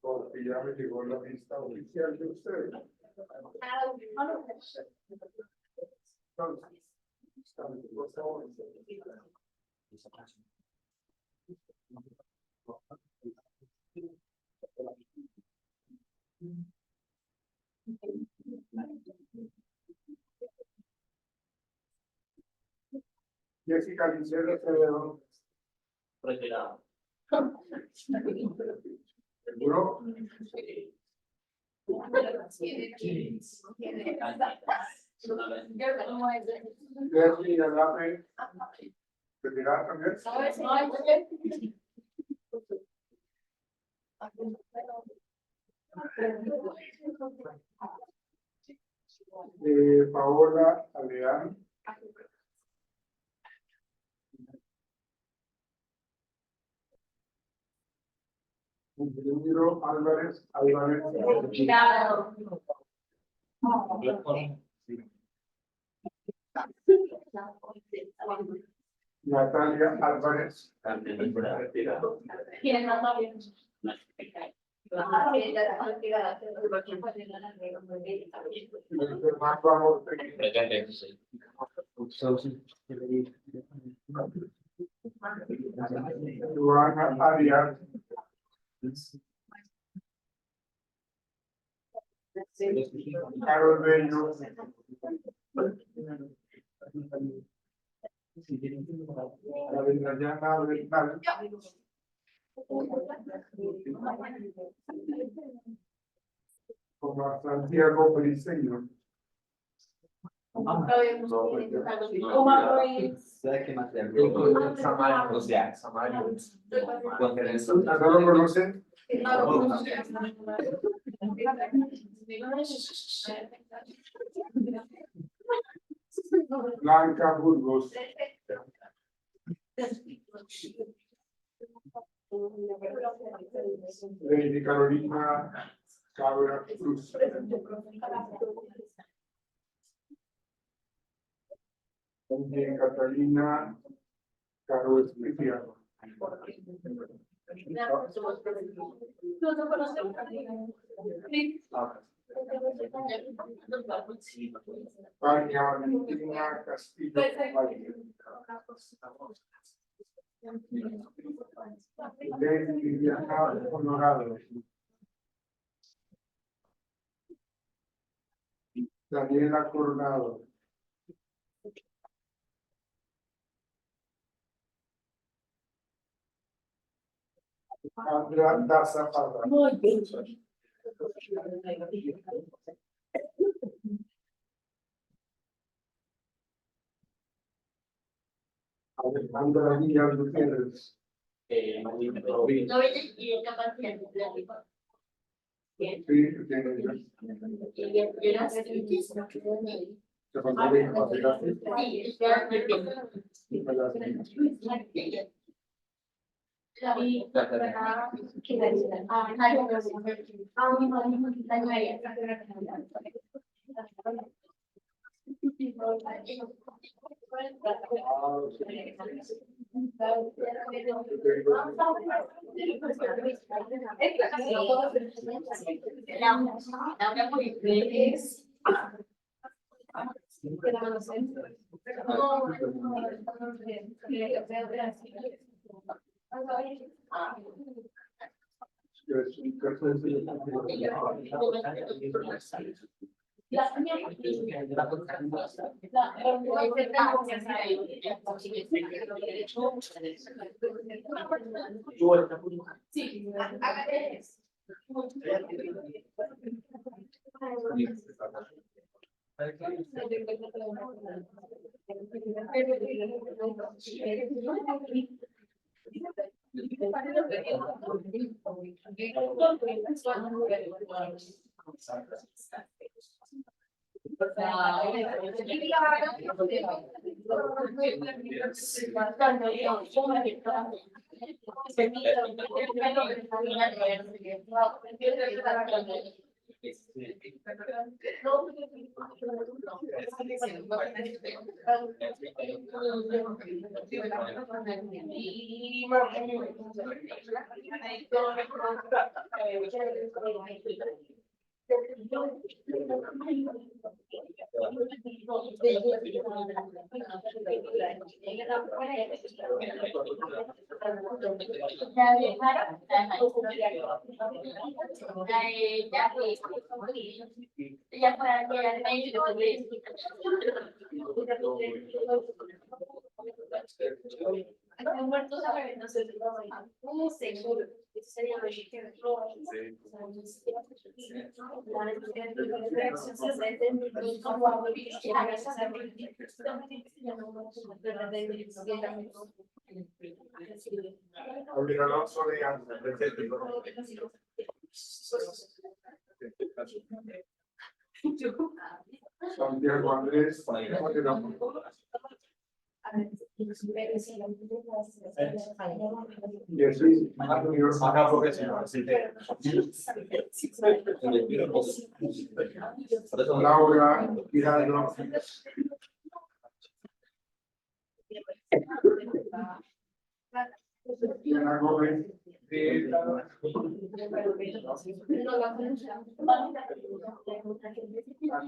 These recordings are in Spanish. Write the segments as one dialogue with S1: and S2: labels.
S1: Porque ya me llegó la lista oficial de ustedes. Jessica Liceo Acevedo.
S2: Retirado.
S1: ¿Seguro? Leslie Alape. ¿Retirada también? Paola Aleán. Ingeniero Álvarez Álvarez.
S3: Retirado.
S1: Natalia Álvarez.
S3: ¿Quién no sabe?
S1: Marco Joana Arias. Carol Bello. Adriana Bernal. Como Santiago Briceño. ¿No lo conocen? Blanca Burgos. Lady Carolina Cabra Cruz. Lady Catalina Caro Especial. Tania Valentina Castillo. Lady Liliana Honorado. Daniela Coronado. Andrea Daza Parra. Alejandra Díaz Gutiérrez. Paulina Alonso de Ángeles, Santiago Andrés, Jesús, acá profesional, Laura Giraldo, Diana Gómez,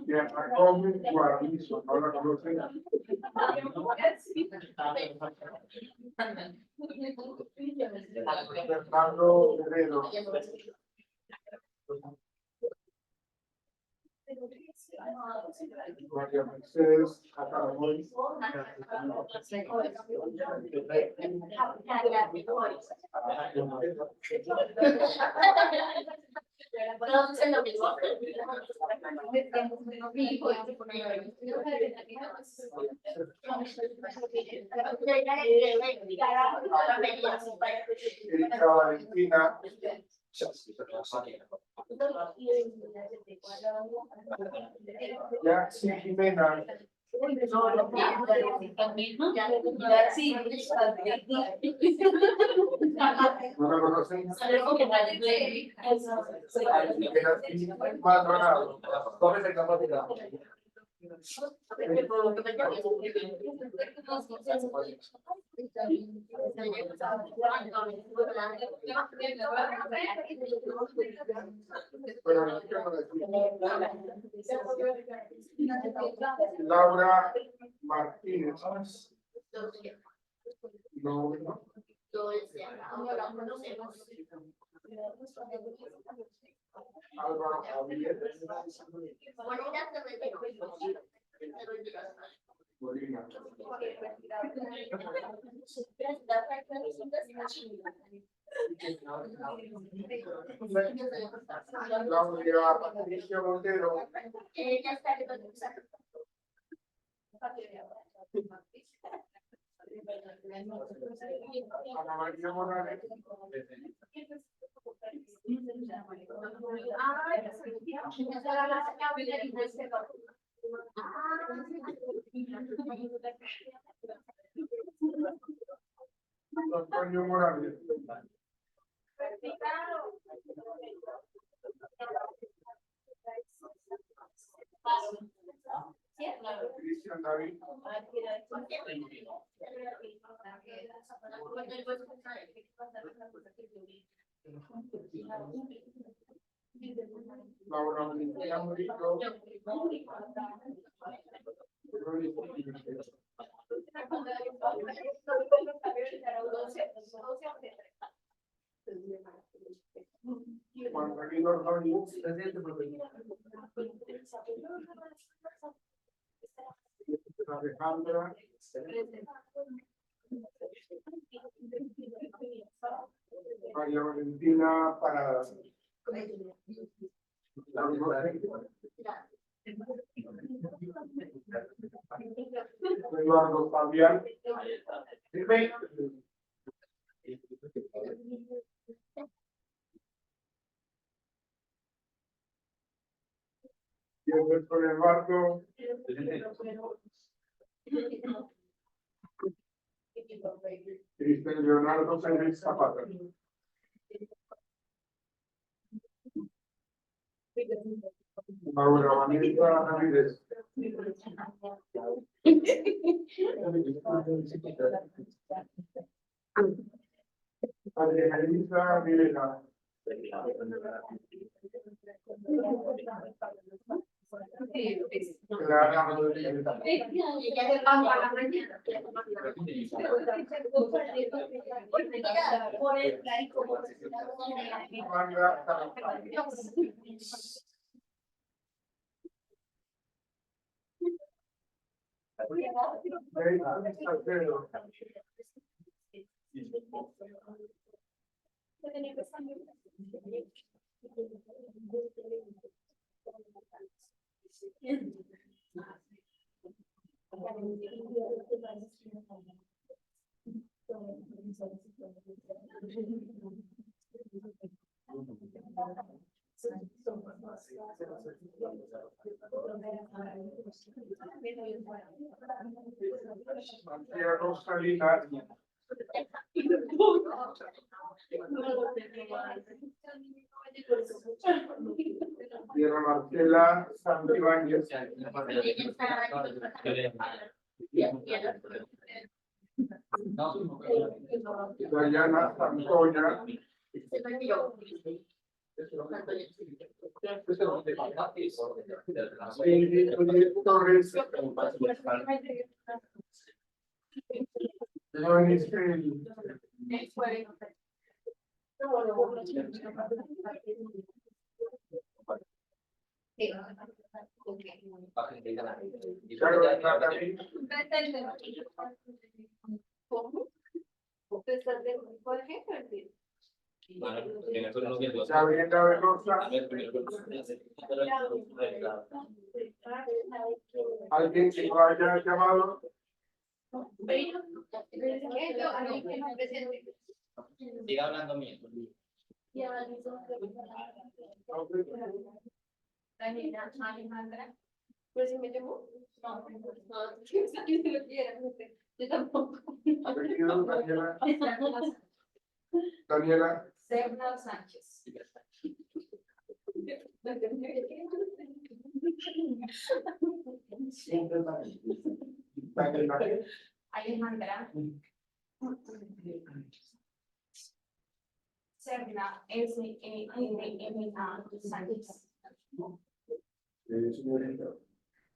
S1: Diana Gómez, Guarnizo, no la conocen. Fernando Guerrero. María Mercedes Ataramoy. Erika Valentina. Yaxi Jimena. ¿No la conocen? Maldonado. Laura Martínez. No, no. Álvaro Javier. Molina. Claudia Patricia Montero. Ana María Morales. Antonio Morales. Cristian David. Laura Valentina Murillo. Juan Camilo Ordóñez. Alejandra, María Valentina Parada. Eduardo Fabián. Yo con Eduardo. Cristian Leonardo Sánchez Zapata. Laura Vanessa Ramírez. Alejandra Vilena. Clara Rodríguez. Amanda Salcedo. María Rosalina. Diana Marcela Santibáñez. Dayana Santoya. Torres. Gabriela Rosa. Alguien que lo haya llamado.
S2: Siga hablando mío.
S3: Daniela Alejandra. ¿Pero si me llamó? No, yo tampoco.
S1: Apellido Daniela. Daniela.
S3: Serna Sánchez. Alejandra. Serna S-E-N-N-A Sánchez.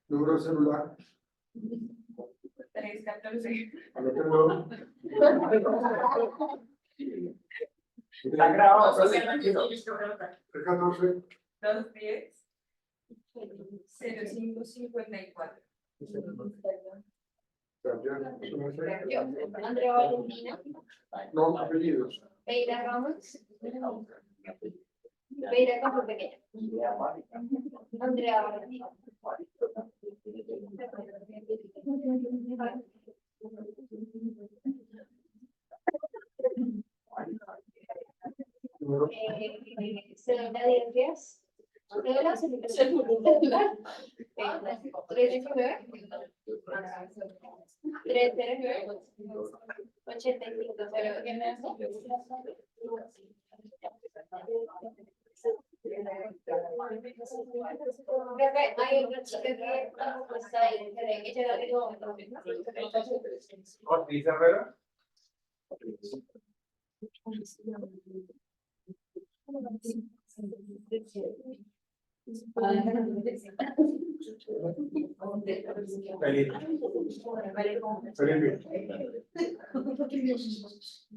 S1: Número celular.
S3: 314.
S1: Anótenlo.
S2: Está grabado.
S1: 314.
S3: 210 0554. Andrea Valentina.
S1: No, apellidos.
S3: Beira Ramos. Beira Campo Pequeña. Andrea Valentina.
S1: Número.
S3: Selena Díaz. Cédula, celular. 319 309 85. ¿Quién es eso? Creo que hay otra chica que está ahí, que ella dijo.
S1: Ortiz Herrera.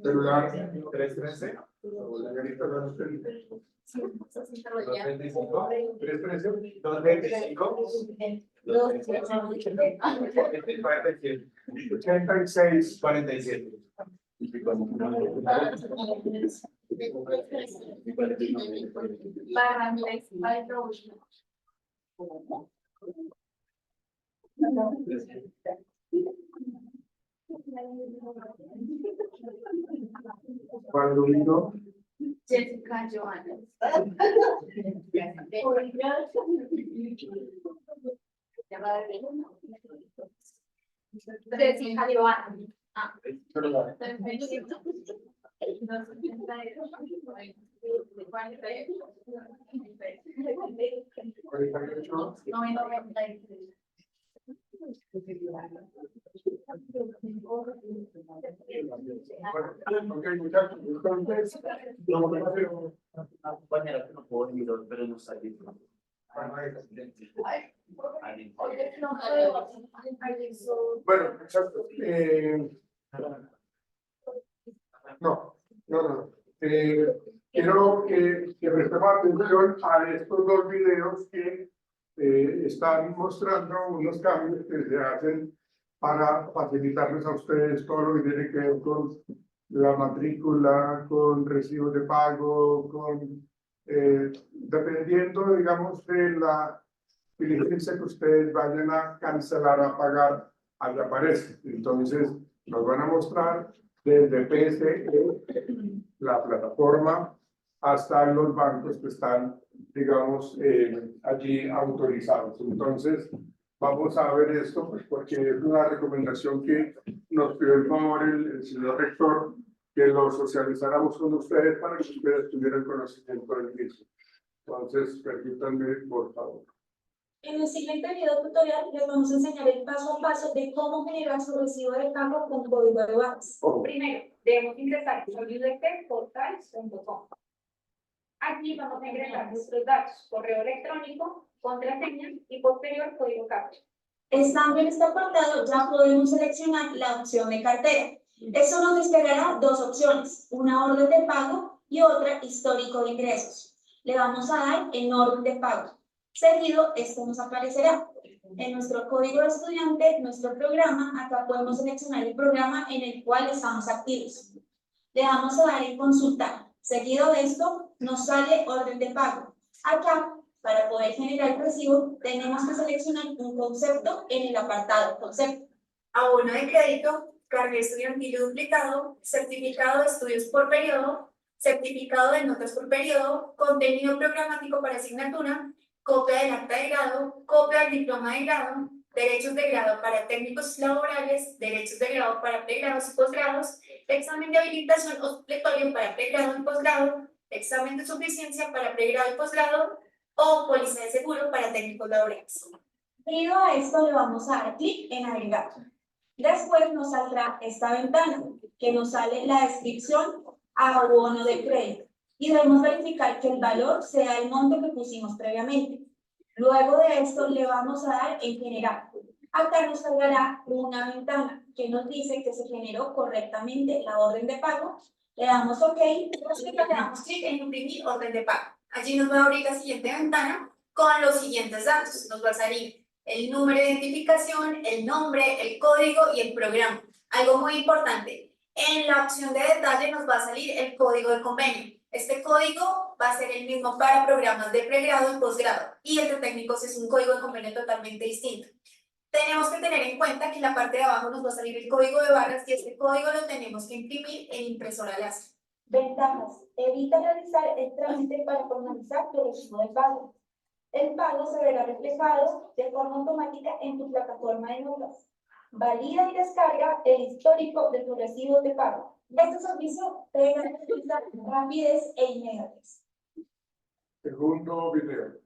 S1: Celular 313. Señorita, ¿dónde está el 225? 313. 225. 86, 47. Cuando vino,
S3: Jessica Joana. Jessica Joana.
S1: ok, muchachos, entonces,
S2: Compañera que no puedo venir hoy, pero no está aquí.
S1: bueno, exacto. No. Quiero que prestemos atención a estos dos videos que están mostrando unos cambios que se hacen para facilitarles a ustedes todo lo que tiene que ver con la matrícula, con recibos de pago, con dependiendo, digamos, de la diligencia que ustedes vayan a cancelar, a pagar, ahí aparece. Entonces, nos van a mostrar desde PSE, la plataforma, hasta los bancos que están, digamos, allí autorizados. Entonces, vamos a ver esto, pues, porque es una recomendación que nos pidió el favor el señor rector, que lo socializáramos con ustedes para que ustedes tuvieran conocimiento del mismo. Entonces, permítanme, por favor.
S4: En el siguiente video tutorial les vamos a enseñar el paso a paso de cómo generar su recibo de pago con código de barras.
S3: Primero, debemos ingresar a www.portales.com. Aquí vamos a ingresar nuestros datos, correo electrónico, contraseña y posterior código CAPTCHA.
S4: Estando en este apartado ya podemos seleccionar la opción de cartera. Eso nos despegará dos opciones, una orden de pago y otra histórico de ingresos. Le vamos a dar en orden de pago. Seguido, esto nos aparecerá. En nuestro código de estudiante, nuestro programa, acá podemos seleccionar el programa en el cual estamos activos. Le vamos a dar en consultar. Seguido de esto, nos sale orden de pago. Acá, para poder generar el recibo, tenemos que seleccionar un concepto en el apartado concepto. Abono de crédito, carnet estudiantil duplicado, certificado de estudios por periodo, certificado de notas por periodo, contenido programático para asignatura, copia del acta de grado, copia del diploma de grado, derechos de grado para técnicos laborales, derechos de grado para pregrados y posgrados, examen de habilitación o supletorio para pregrado y posgrado, examen de suficiencia para pregrado y posgrado o póliza de seguro para técnicos laborales. Debido a esto le vamos a dar clic en agregar. Después nos saldrá esta ventana que nos sale la descripción a abono de crédito y debemos verificar que el valor sea el monto que pusimos previamente. Luego de esto le vamos a dar en generar. Acá nos saldrá una ventana que nos dice que se generó correctamente la orden de pago. Le damos OK y le damos clic en imprimir orden de pago. Allí nos va a abrir la siguiente ventana con los siguientes datos. Nos va a salir el número de identificación, el nombre, el código y el programa. Algo muy importante, en la opción de detalle nos va a salir el código de convenio. Este código va a ser el mismo para programas de pregrado y posgrado, y el de técnicos es un código de convenio totalmente distinto. Tenemos que tener en cuenta que en la parte de abajo nos va a salir el código de barras y este código lo tenemos que imprimir en impresora láser. Ventajas. Evita realizar el trámite para formalizar tu recibo de pago. El pago se verá reflejado de forma automática en tu plataforma de notas. Valida y descarga el histórico de tu recibo de pago. Este servicio te garantiza rapidez e inmediatez.
S1: Segundo video.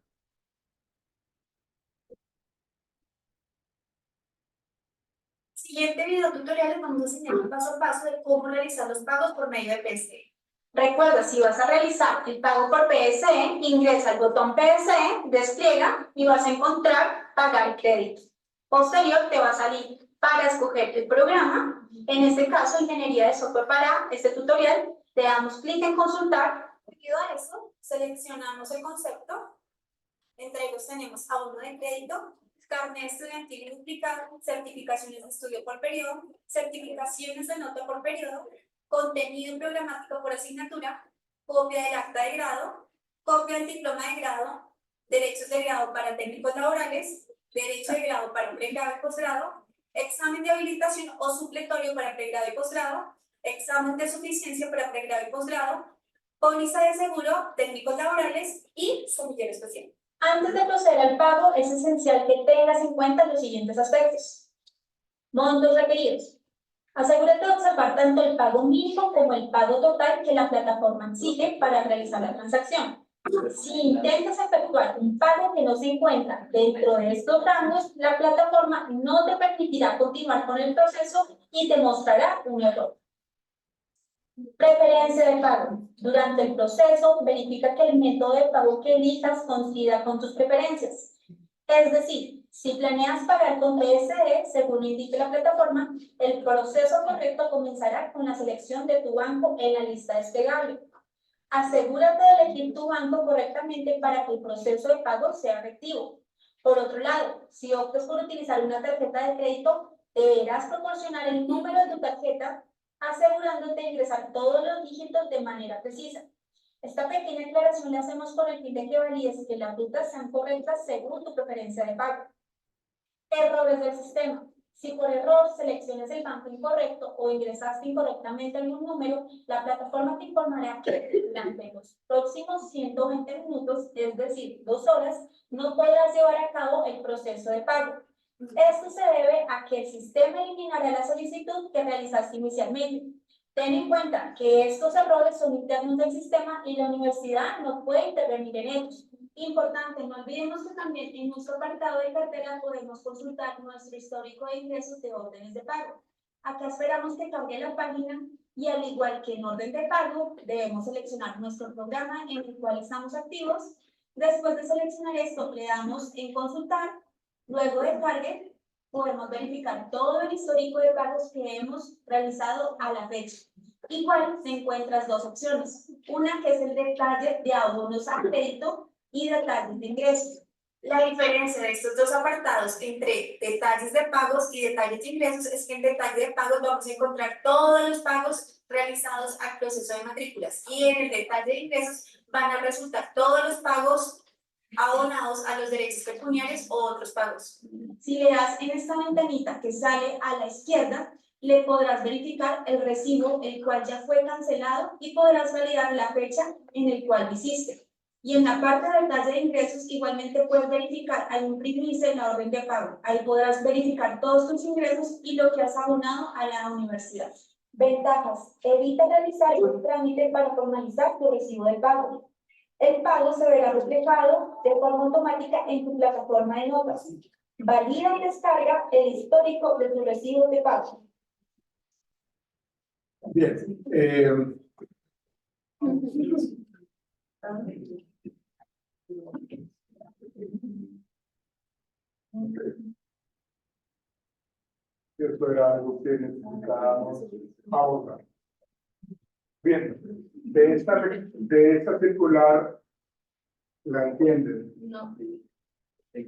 S4: Siguiente video tutorial les vamos a enseñar el paso a paso de cómo realizar los pagos por medio de PSE. Recuerda, si vas a realizar el pago por PSE, ingresa al botón PSE, despliega y vas a encontrar pagar crédito. Posterior te va a salir para escoger el programa, en este caso Ingeniería de Software para este tutorial, le damos clic en consultar. Debido a eso, seleccionamos el concepto, entre ellos tenemos abono de crédito, carnet estudiantil y duplicado, certificaciones de estudio por periodo, certificaciones de nota por periodo, contenido programático por asignatura, copia del acta de grado, copia del diploma de grado, derechos de grado para técnicos laborales, derecho de grado para pregrado y posgrado, examen de habilitación o supletorio para pregrado y posgrado, examen de suficiencia para pregrado y posgrado, póliza de seguro, técnicos laborales y semillero especial. Antes de proceder al pago, es esencial que tengas en cuenta los siguientes aspectos. Montos requeridos. Asegúrate de observar tanto el pago mínimo como el pago total que la plataforma exige para realizar la transacción. Si intentas efectuar un pago que no se encuentra dentro de estos rangos, la plataforma no te permitirá continuar con el proceso y te mostrará un error. Preferencia de pago. Durante el proceso, verifica que el método de pago que elijas coincida con tus preferencias. Es decir, si planeas pagar con PSE, según indique la plataforma, el proceso correcto comenzará con la selección de tu banco en la lista desplegable. Asegúrate de elegir tu banco correctamente para que el proceso de pago sea efectivo. Por otro lado, si optas por utilizar una tarjeta de crédito, deberás proporcionar el número de tu tarjeta, asegurándote de ingresar todos los dígitos de manera precisa. Esta pequeña aclaración la hacemos con el fin de que valides que las rutas sean correctas según tu preferencia de pago. Errores del sistema. Si por error seleccionas el banco incorrecto o ingresaste incorrectamente algún número, la plataforma te informará que durante los próximos 120 minutos, es decir, 2 horas, no podrás llevar a cabo el proceso de pago. Esto se debe a que el sistema eliminará la solicitud que realizaste inicialmente. Ten en cuenta que estos errores son internos del sistema y la universidad no puede intervenir en ellos. Importante, no olvidemos que también en nuestro apartado de cartera podemos consultar nuestro histórico de ingresos de órdenes de pago. Acá esperamos que cambie la página y al igual que en orden de pago, debemos seleccionar nuestro programa en el cual estamos activos. Después de seleccionar esto, le damos en consultar. Luego de target, podemos verificar todo el histórico de pagos que hemos realizado a la fecha. Igual se encuentran 2 opciones. Una que es el detalle de abonos a crédito y detalles de ingresos. La diferencia de estos 2 apartados entre detalles de pagos y detalles de ingresos es que en detalle de pagos vamos a encontrar todos los pagos realizados al proceso de matrículas y en el detalle de ingresos van a resultar todos los pagos abonados a los derechos pecuniarios o otros pagos. Si le das en esta ventanita que sale a la izquierda, le podrás verificar el recibo, el cual ya fue cancelado y podrás validar la fecha en el cual lo hiciste. Y en la parte de detalle de ingresos, igualmente puedes verificar al imprimirse la orden de pago. Ahí podrás verificar todos tus ingresos y lo que has abonado a la universidad. Ventajas. Evita realizar un trámite para formalizar tu recibo de pago. El pago se verá reflejado de forma automática en tu plataforma de notas. Valida y descarga el histórico de tu recibo de pago.
S1: Bien. Esto era algo que necesitábamos ahora. Bien, de esta circular, ¿la entienden?
S4: No.
S1: ¿Qué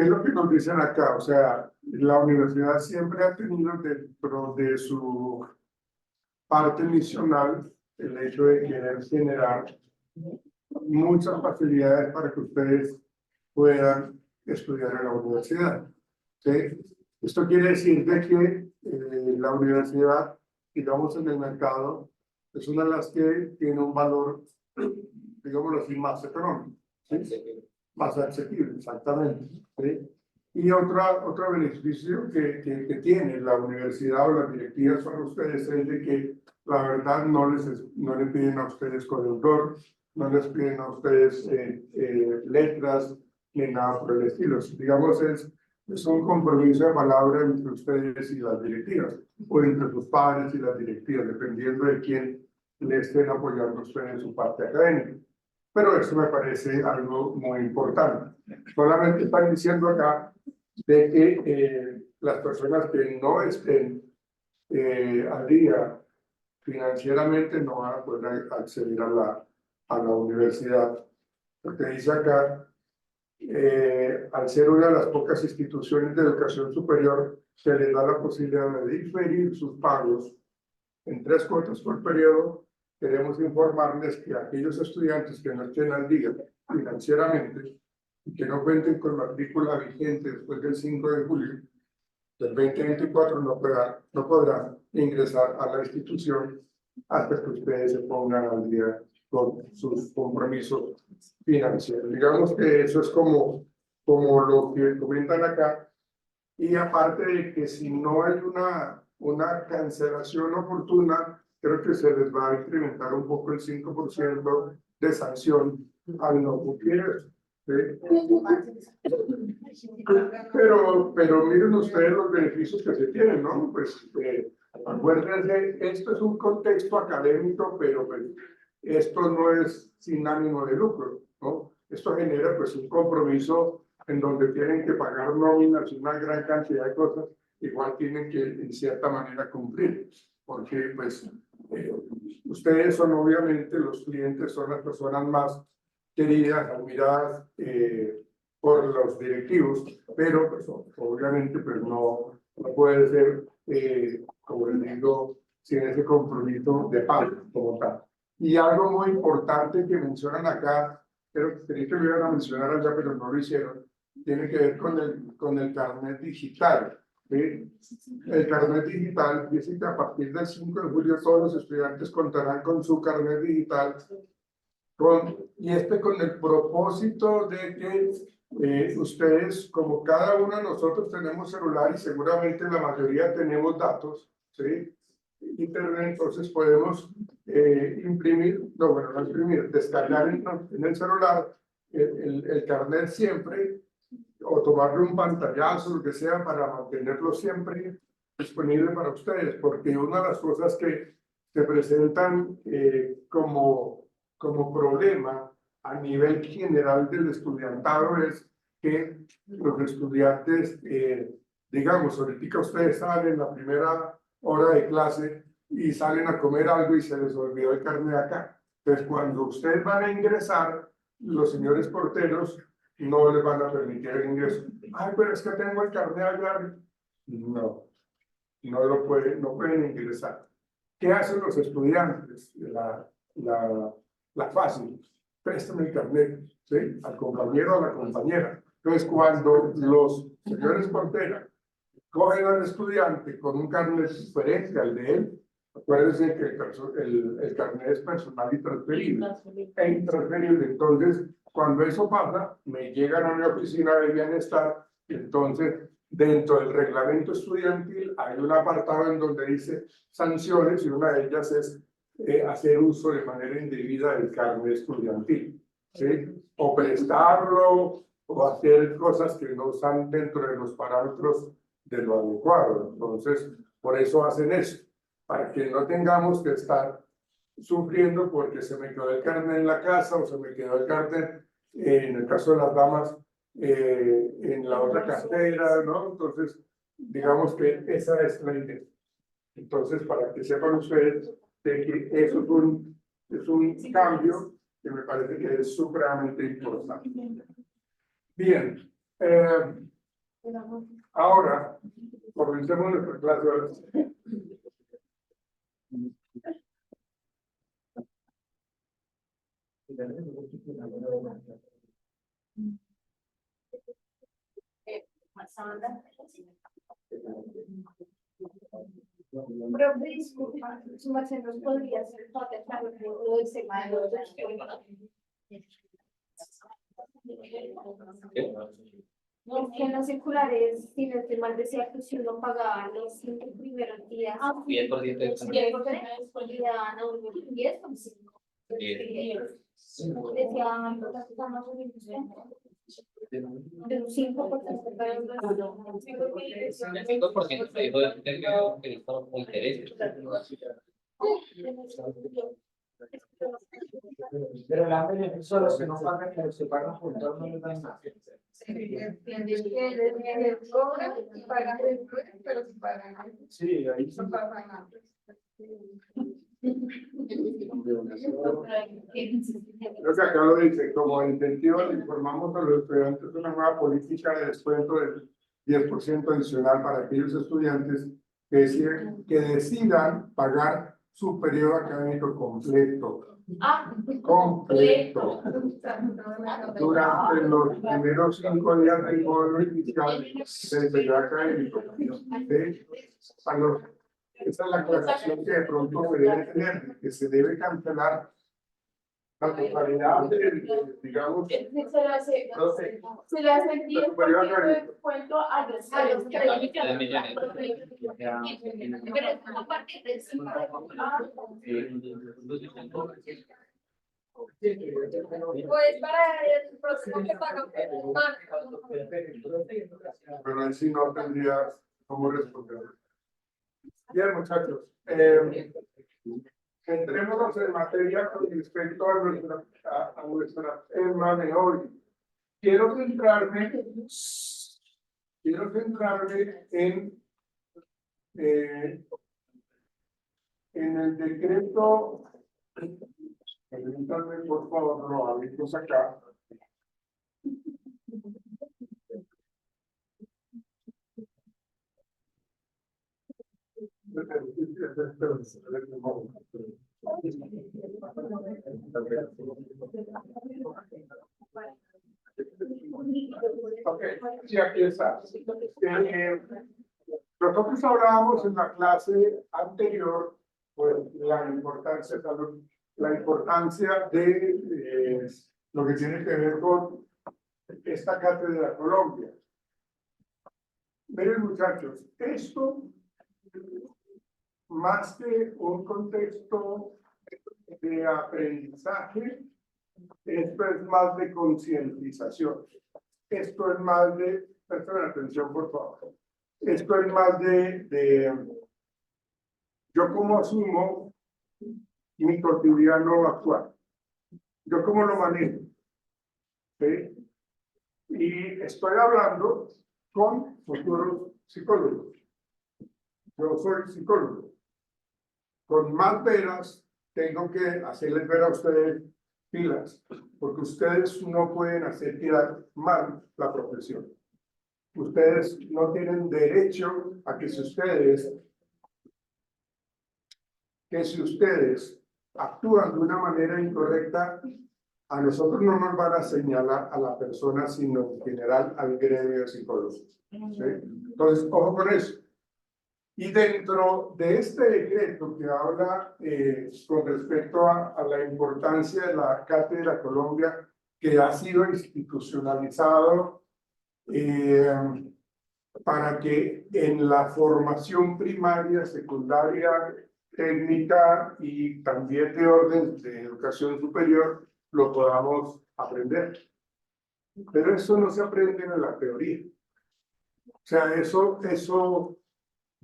S1: es lo que nos dicen acá? O sea, la universidad siempre ha tenido dentro de su parte misional el hecho de querer generar muchas facilidades para que ustedes puedan estudiar en la universidad. ¿Sí? Esto quiere decir de que la universidad, digamos, en el mercado, es una de las que tiene un valor, digámoslo así, más económico, ¿sí? Más asequible, exactamente. ¿Sí? Y otro beneficio que tiene la universidad o las directivas para ustedes es de que la verdad no le piden a ustedes codeudor, no les piden a ustedes letras ni nada por el estilo. Digamos, es es un compromiso de palabra entre ustedes y las directivas, o entre sus padres y las directivas, dependiendo de quién le estén apoyando a usted en su parte académica. Pero eso me parece algo muy importante. Solamente están diciendo acá de que las personas que no estén al día financieramente no van a poder acceder a la universidad. Porque dice acá, al ser una de las pocas instituciones de educación superior, se les da la posibilidad de diferir sus pagos en 3 cuotas por periodo. Queremos informarles que aquellos estudiantes que no estén al día financieramente y que no cuenten con matrícula vigente después del 5 de julio del 2024 no podrán ingresar a la institución hasta que ustedes se pongan al día con sus compromisos financieros. Digamos que eso es como lo que comentan acá. Y aparte de que si no hay una cancelación oportuna, creo que se les va a incrementar un poco el 5% de sanción al no cumplir. ¿Sí? Pero miren ustedes los beneficios que se tienen, ¿no? Pues acuérdense, esto es un contexto académico, pero pues, esto no es sin ánimo de lucro, ¿no? Esto genera pues un compromiso en donde tienen que pagar nóminas y una gran cantidad de cosas, igual tienen que en cierta manera cumplir, porque pues ustedes son obviamente los clientes, son las personas más queridas, admiradas por los directivos, pero pues, obviamente pues no puede ser, como les digo, sin ese compromiso de pago como tal. Y algo muy importante que mencionan acá, pero que creí que lo iban a mencionar allá, pero no lo hicieron, tiene que ver con el carnet digital. ¿Sí? El carnet digital dice que a partir del 5 de julio todos los estudiantes contarán con su carnet digital con el propósito de que ustedes, como cada uno de nosotros tenemos celular y seguramente la mayoría tenemos datos, ¿sí? Internet, entonces podemos descargar en el celular el carnet siempre, o tomarle un pantallazo, lo que sea, para mantenerlo siempre disponible para ustedes, porque una de las cosas que se presentan como problema a nivel general del estudiantado es que los estudiantes, digamos, ahorita ustedes salen la primera hora de clase y salen a comer algo y se les olvidó el carnet acá. Entonces, cuando ustedes van a ingresar, los señores porteros no les van a permitir el ingreso. Ay, pero es que tengo el carnet allá. No lo no pueden ingresar. ¿Qué hacen los estudiantes? La fácil, préstame el carnet, ¿sí? Al compañero o a la compañera. Entonces, cuando los señores porteros cogen al estudiante con un carnet diferente al de él, acuérdense que el carnet es personal y transferible. E intransferible. Entonces, cuando eso pasa, me llegan a mi oficina de bienestar, entonces, dentro del reglamento estudiantil hay un apartado en donde dice sanciones y una de ellas es hacer uso de manera indebida del carnet estudiantil, ¿sí? O prestarlo o hacer cosas que no están dentro de los parámetros de lo adecuado. Entonces, por eso hacen eso, para que no tengamos que estar sufriendo porque se me quedó el carnet en la casa o se me quedó el carnet, en el caso de las damas, en la otra cartera, ¿no? Entonces, digamos que esa es la idea. Entonces, para que sepan ustedes de que eso es un cambio que me parece que es supremamente importante. Bien, ahora, comencemos nuestra clase ahora.
S3: Pero disculpa, su merced nos podría hacer contestar lo del tema de los que en los circulares, si no estoy mal, decía que si uno pagaba los 5 primeros días,
S2: 10% de
S3: disponibilidad a uno 10 o 5. Decía, De un 5% para el resto.
S5: El 5% me dijo que estaba con interés.
S2: Pero la beneficio los que no pagan, que los que pagan juntos no les dan nada.
S6: Entiendes que el cobra y pagan después, pero si pagan antes,
S2: Sí, ahí
S6: no pagan antes.
S1: Creo que acá lo dice, como incentivo le informamos a los estudiantes una nueva política de descuento del 10% adicional para aquellos estudiantes que decidan pagar su periodo académico completo. Completo. Durante los primeros 5 días del módulo inicial del periodo académico. ¿Sí? Esa es la aclaración que de pronto se debe tener, que se debe cancelar la totalidad digamos,
S6: Se le hace el 10% de descuento a los créditos.
S3: Pero es a partir del 5%.
S6: Pues para el próximo que paga.
S1: pero en sí no tendría cómo responder. Bien, muchachos, entrémonos en materia con respecto a nuestra tema de hoy. Quiero centrarme en el decreto, permítanme por favor, lo abrimos acá. Ok, sí, aquí está. Nosotros hablábamos en la clase anterior, pues, la importancia de lo que tiene que ver con esta cátedra Colombia. Miren, muchachos, esto, más que un contexto de aprendizaje, esto es más de concientización. Esto es más de, presten atención por favor, esto es más de yo cómo asumo mi cotidiano actual, yo cómo lo manejo, ¿sí? Y estoy hablando con futuros psicólogos. Yo soy psicólogo. Con más veras tengo que hacerles ver a ustedes pilas, porque ustedes no pueden hacer quedar mal la profesión. Ustedes no tienen derecho a que si ustedes actúan de una manera incorrecta, a nosotros no nos van a señalar a la persona, sino en general al gremio de psicólogos. ¿Sí? Entonces, ojo con eso. Y dentro de este decreto que habla con respecto a la importancia de la Cátedra Colombia, que ha sido institucionalizado para que en la formación primaria, secundaria, técnica y también de orden de educación superior lo podamos aprender. Pero eso no se aprende en la teoría. O sea, eso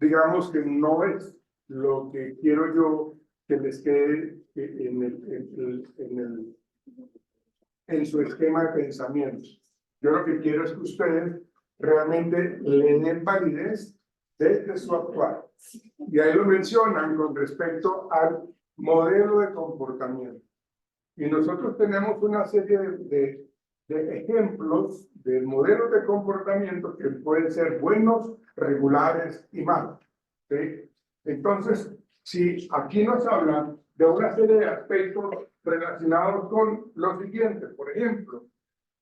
S1: digamos que no es lo que quiero yo que les quede en su esquema de pensamiento. Yo lo que quiero es que ustedes realmente le den validez desde su actual. Y ahí lo mencionan con respecto al modelo de comportamiento. Y nosotros tenemos una serie de ejemplos de modelos de comportamiento que pueden ser buenos, regulares y malos. ¿Sí? Entonces, si aquí nos hablan de una serie de aspectos relacionados con lo siguiente, por ejemplo,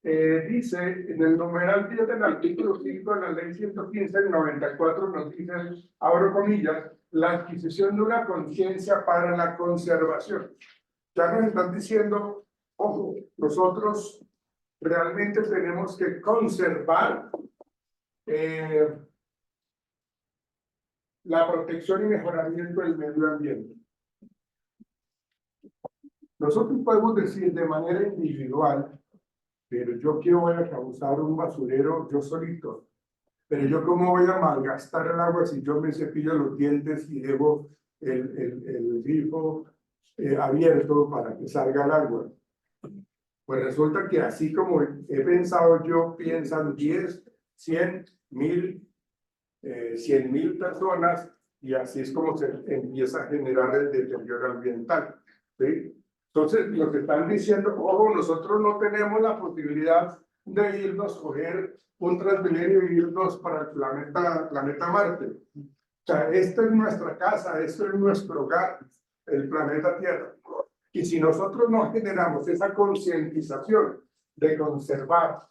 S1: dice en el numeral 10 del artículo 5 de la ley 115 del 94, nos dice, abro comillas, la adquisición de una conciencia para la conservación. Ya nos están diciendo, ojo, nosotros realmente tenemos que conservar la protección y mejoramiento del medio ambiente. Nosotros podemos decir de manera individual pero yo quiero voy a causar un basurero yo solito. Pero yo cómo voy a malgastar el agua si yo me cepillo los dientes y dejo el grifo abierto para que salga el agua. Pues resulta que así como he pensado yo, piensan 10, 100, 1000, 100.000 personas y así es como se empieza a generar el deterioro ambiental. ¿Sí? Entonces, lo que están diciendo, ojo, nosotros no tenemos la posibilidad de irnos, coger un Transmilenio y irnos para el planeta Marte. O sea, esto es nuestra casa, esto es nuestro hogar, el planeta Tierra. Y si nosotros no generamos esa concientización de conservar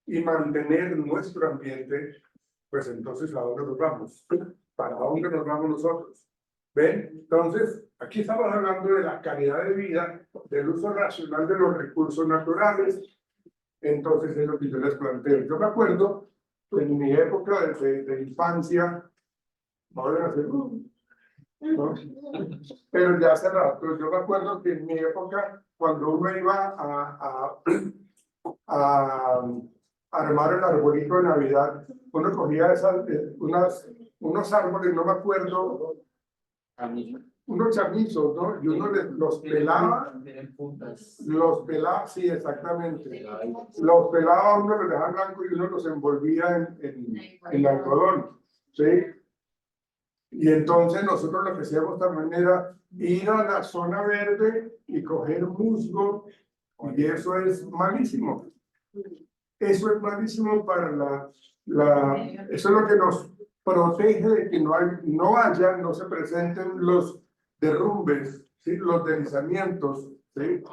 S1: y mantener nuestro ambiente, pues entonces ¿a dónde nos vamos? ¿Para dónde nos vamos nosotros? ¿Ven? Entonces, aquí estamos hablando de la calidad de vida, del uso racional de los recursos naturales. Entonces es lo que yo les planteo. Yo me acuerdo en mi época de infancia, voy a hacer, ¿no? Pero ya hace rato, yo me acuerdo que en mi época, cuando uno iba a armar el arbolito de Navidad, uno cogía unos árboles, no me acuerdo, unos chamizos, ¿no? Y uno los pelaba, sí, exactamente. Los pelaba, uno los dejaba blanco y uno los envolvía en algodón, ¿sí? Y entonces nosotros lo que hacíamos también era ir a la zona verde y coger musgo, y eso es malísimo. Eso es malísimo para eso es lo que nos protege de que no se presenten los derrumbes, ¿sí? Los deslizamientos, ¿sí?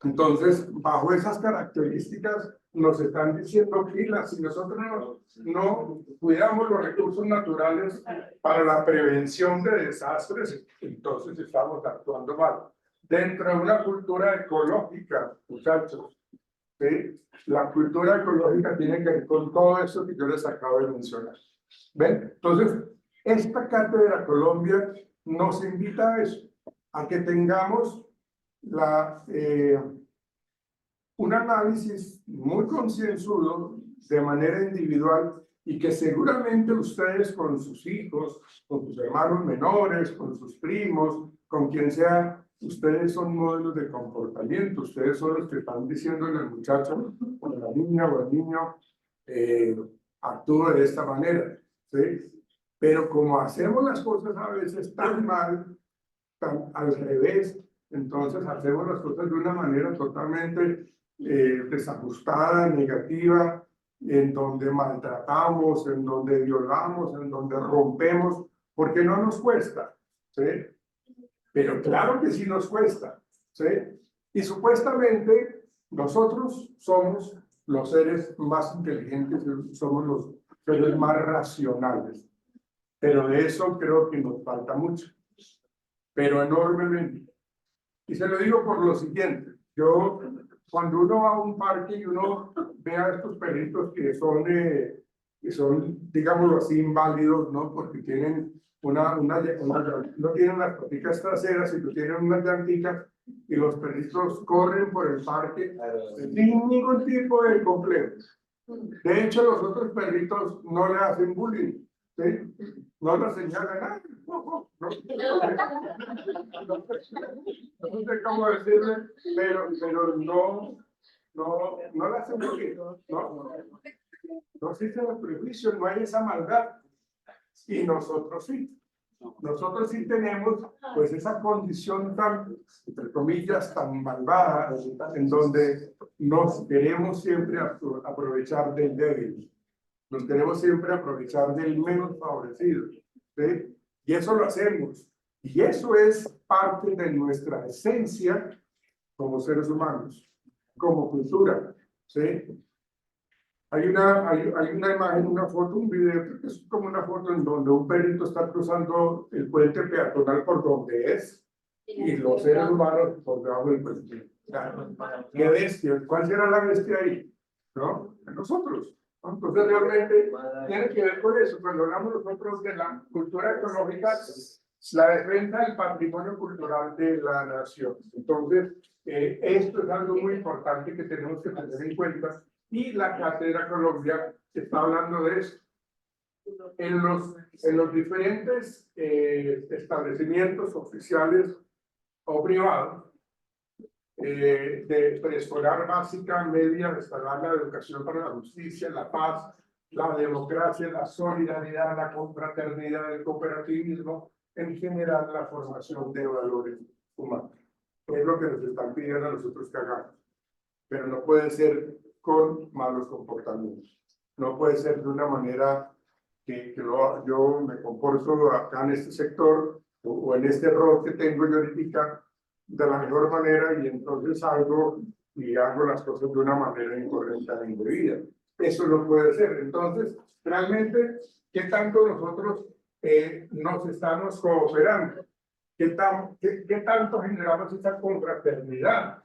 S1: Entonces, bajo esas características, nos están diciendo pilas, si nosotros no cuidamos los recursos naturales para la prevención de desastres, entonces estamos actuando mal. Dentro de una cultura ecológica, muchachos, ¿sí? La cultura ecológica tiene que ver con todo eso que yo les acabo de mencionar. ¿Ven? Entonces, esta Cátedra Colombia nos invita a eso, a que tengamos un análisis muy concienzudo de manera individual y que seguramente ustedes con sus hijos, con sus hermanos menores, con sus primos, con quien sea, ustedes son modelos de comportamiento, ustedes son los que están diciéndole al muchacho o a la niña o al niño, actúa de esta manera, ¿sí? Pero como hacemos las cosas a veces tan mal, tan al revés, entonces hacemos las cosas de una manera totalmente desajustada, negativa, en donde maltratamos, en donde violamos, en donde rompemos, porque no nos cuesta, ¿sí? Pero claro que sí nos cuesta, ¿sí? Y supuestamente nosotros somos los seres más inteligentes, somos los seres más racionales, pero de eso creo que nos falta mucho, pero enormemente. Y se lo digo por lo siguiente, cuando uno va a un parque y uno ve a estos perritos que son, digámoslo así, inválidos, ¿no? Porque tienen no tienen las paticas traseras, sino tienen unas llanticas, y los perritos corren por el parque sin ningún tipo de complejo. De hecho, los otros perritos no le hacen bullying, ¿sí? No lo señalan, no sé cómo decirle, pero no le hacen bullying, no existe el prejuicio, no hay esa maldad, y nosotros sí. Nosotros sí tenemos pues esa condición tan, entre comillas, tan malvada, en donde nos queremos siempre aprovechar del débil, nos queremos siempre aprovechar del menos favorecido, ¿sí? Y eso lo hacemos, y eso es parte de nuestra esencia como seres humanos, como cultura, ¿sí? Hay una imagen, una foto, un video, es como una foto en donde un perrito está cruzando el puente peatonal por donde es, y los seres humanos por debajo del puente. ¡Qué bestia! ¿Cuál será la bestia ahí? ¿No? Nosotros. ¿No? Entonces realmente tiene que ver con eso. Cuando hablamos nosotros de la cultura ecológica, la defensa del patrimonio cultural de la nación. Entonces, esto es algo muy importante que tenemos que tener en cuenta, y la Cátedra Colombia está hablando de eso. En los diferentes establecimientos oficiales o privados, de preescolar básica, media, restaurar la educación para la justicia, la paz, la democracia, la solidaridad, la confraternidad, el cooperativismo, en general la formación de valores humanos. Es lo que nos están pidiendo a nosotros que hagamos, pero no puede ser con malos comportamientos, no puede ser de una manera que yo me comporto acá en este sector o en este rol que tengo yo ahorita de la mejor manera, y entonces hago las cosas de una manera incorrecta e indebida. Eso no puede ser. Entonces, realmente, ¿qué tanto nosotros nos estamos cooperando? ¿Qué tanto generamos esta confraternidad?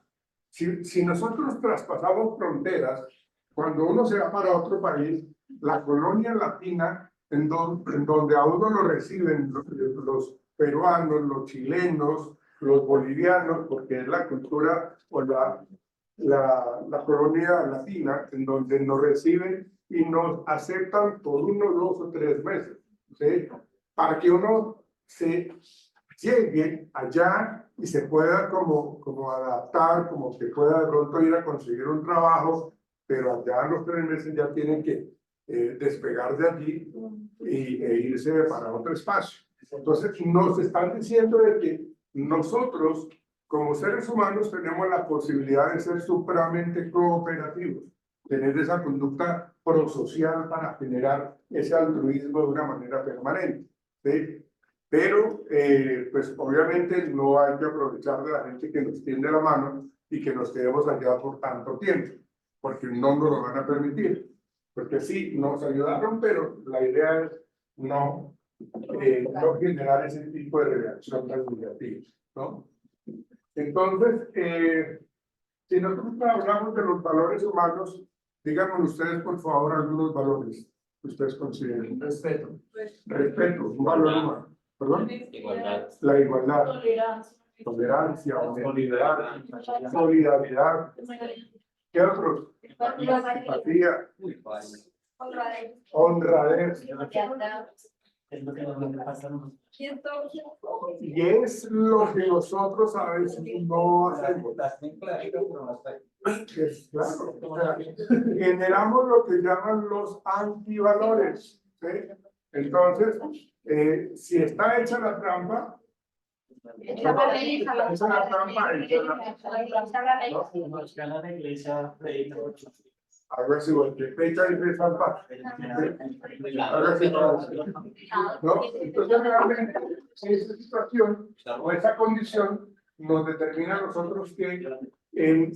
S1: Si nosotros traspasamos fronteras, cuando uno se va para otro país, la colonia latina, en donde a uno lo reciben los peruanos, los chilenos, los bolivianos, porque es la cultura o la colonia latina, en donde nos reciben y nos aceptan por 1, 2 o 3 meses, ¿sí? Para que uno se llegue allá y se pueda como adaptar, como que pueda de pronto ir a conseguir un trabajo, pero allá a los 3 meses ya tienen que despegar de allí e irse para otro espacio. Entonces nos están diciendo de que nosotros como seres humanos tenemos la posibilidad de ser supremamente cooperativos, tener esa conducta prosocial para generar ese altruismo de una manera permanente, ¿sí? Pero, pues obviamente no hay que aprovechar de la gente que nos tiende la mano y que nos quedemos allá por tanto tiempo, porque no nos lo van a permitir. Porque sí, nos ayudaron, pero la idea es no generar ese tipo de reacción tan negativa, ¿no? Entonces, si nosotros hablamos de los valores humanos, díganme ustedes, por favor, algunos valores que ustedes consideren.
S2: Respeto.
S1: Respeto, un valor humano. ¿Perdón?
S5: Igualdad.
S1: La igualdad, tolerancia, honestidad, solidaridad. ¿Qué otros? Empatía, honradez.
S2: Es lo que nos pasa.
S1: Y es lo que nosotros a veces no hacemos. Es claro, o sea, generamos lo que llaman los antivalores, ¿sí? Entonces, si está hecha la trampa,
S3: Esa la ley,
S1: esa es la trampa, algo así, porque fecha y de trampa. Algo así, ¿no? Entonces, realmente, esa situación o esa condición nos determina a nosotros que en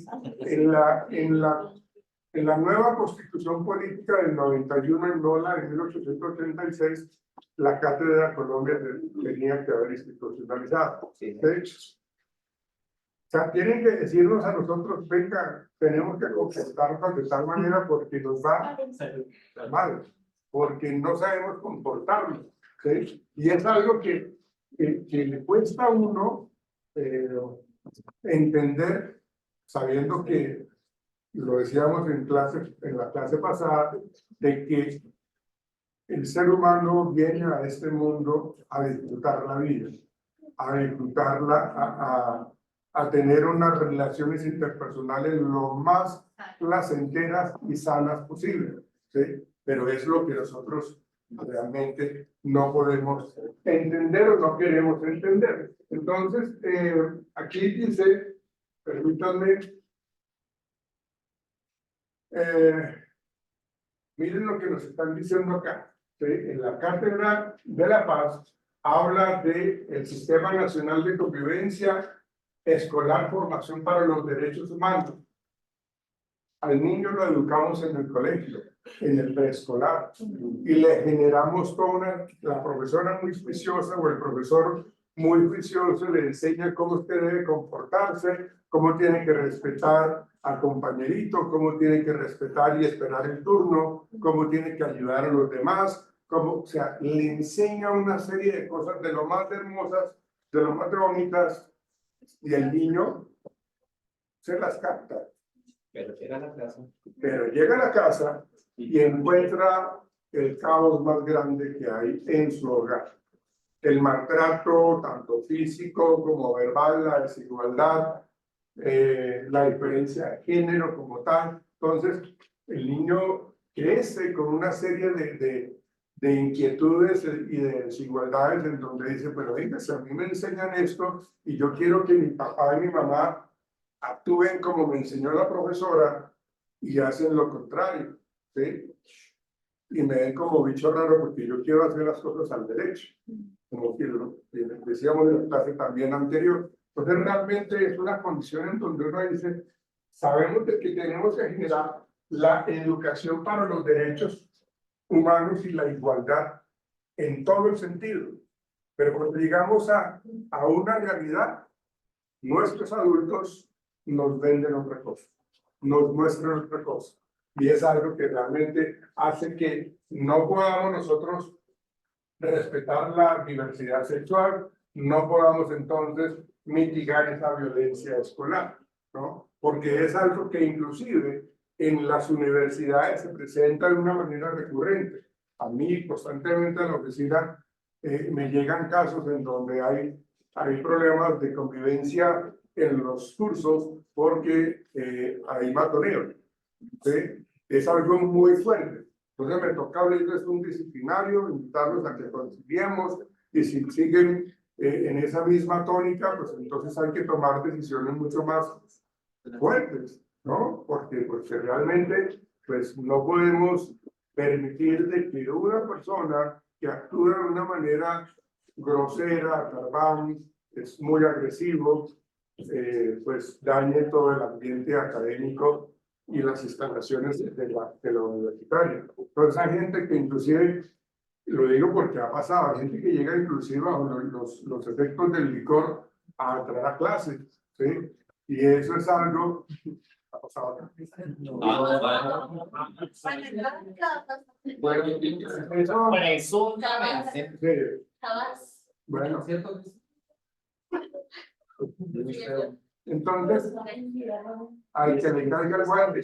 S1: la nueva constitución política del 91, en no la de 1886, la Cátedra Colombia tenía que haber institucionalizado. De hecho, o sea, tienen que decirnos a nosotros, venga, tenemos que comportarnos de tal manera porque nos va mal, porque no sabemos comportarnos, ¿sí? Y es algo que le cuesta a uno entender, sabiendo que, lo decíamos en la clase pasada, de que el ser humano viene a este mundo a disfrutar la vida, a disfrutarla, a tener unas relaciones interpersonales lo más placenteras y sanas posible, ¿sí? Pero es lo que nosotros realmente no podemos entender o no queremos entender. Entonces, aquí dice, permítanme, miren lo que nos están diciendo acá, ¿sí? En la Cátedra de la Paz habla del Sistema Nacional de Convivencia Escolar, Formación para los Derechos Humanos. Al niño lo educamos en el colegio, en el preescolar, y le generamos toda la profesora muy juiciosa o el profesor muy juicioso le enseña cómo usted debe comportarse, cómo tiene que respetar al compañerito, cómo tiene que respetar y esperar el turno, cómo tiene que ayudar a los demás, como, o sea, le enseña una serie de cosas de lo más hermosas, de lo más bonitas, y el niño se las capta.
S5: Pero llega a la casa.
S1: Pero llega a la casa y encuentra el caos más grande que hay en su hogar. El maltrato, tanto físico como verbal, la desigualdad, la diferencia de género como tal. Entonces, el niño crece con una serie de inquietudes y de desigualdades en donde dice, pero venga, si a mí me enseñan esto y yo quiero que mi papá y mi mamá actúen como me enseñó la profesora y hacen lo contrario, ¿sí? Y me ven como bicho raro porque yo quiero hacer las cosas al derecho, como que decíamos en la clase también anterior. Entonces realmente es una condición en donde uno dice, sabemos de que tenemos que generar la educación para los derechos humanos y la igualdad en todo el sentido, pero cuando llegamos a una realidad, nuestros adultos nos venden otra cosa, nos muestran otra cosa. Y es algo que realmente hace que no podamos nosotros respetar la diversidad sexual, no podamos entonces mitigar esa violencia escolar, ¿no? Porque es algo que inclusive en las universidades se presenta de una manera recurrente. A mí constantemente en la oficina me llegan casos en donde hay problemas de convivencia en los cursos porque hay matoneo, ¿sí? Es algo muy fuerte. Entonces me toca abrirles un disciplinario, invitarlos a que conciliemos y si siguen en esa misma tónica, pues entonces hay que tomar decisiones mucho más fuertes, ¿no? Porque realmente pues no podemos permitir de que una persona que actúa de una manera grosera, tardán, es muy agresivo, pues dañe todo el ambiente académico y las instalaciones de la universitaria. Entonces hay gente que inclusive, lo digo porque ha pasado, hay gente que llega inclusive bajo los efectos del licor a entrar a clases, ¿sí? Y eso es algo... Ha pasado.
S5: Bueno,
S1: Eso,
S5: presuntamente.
S1: sí,
S6: Jamás.
S1: bueno,
S5: ¿Cierto?
S1: entonces, al que le caiga el guante.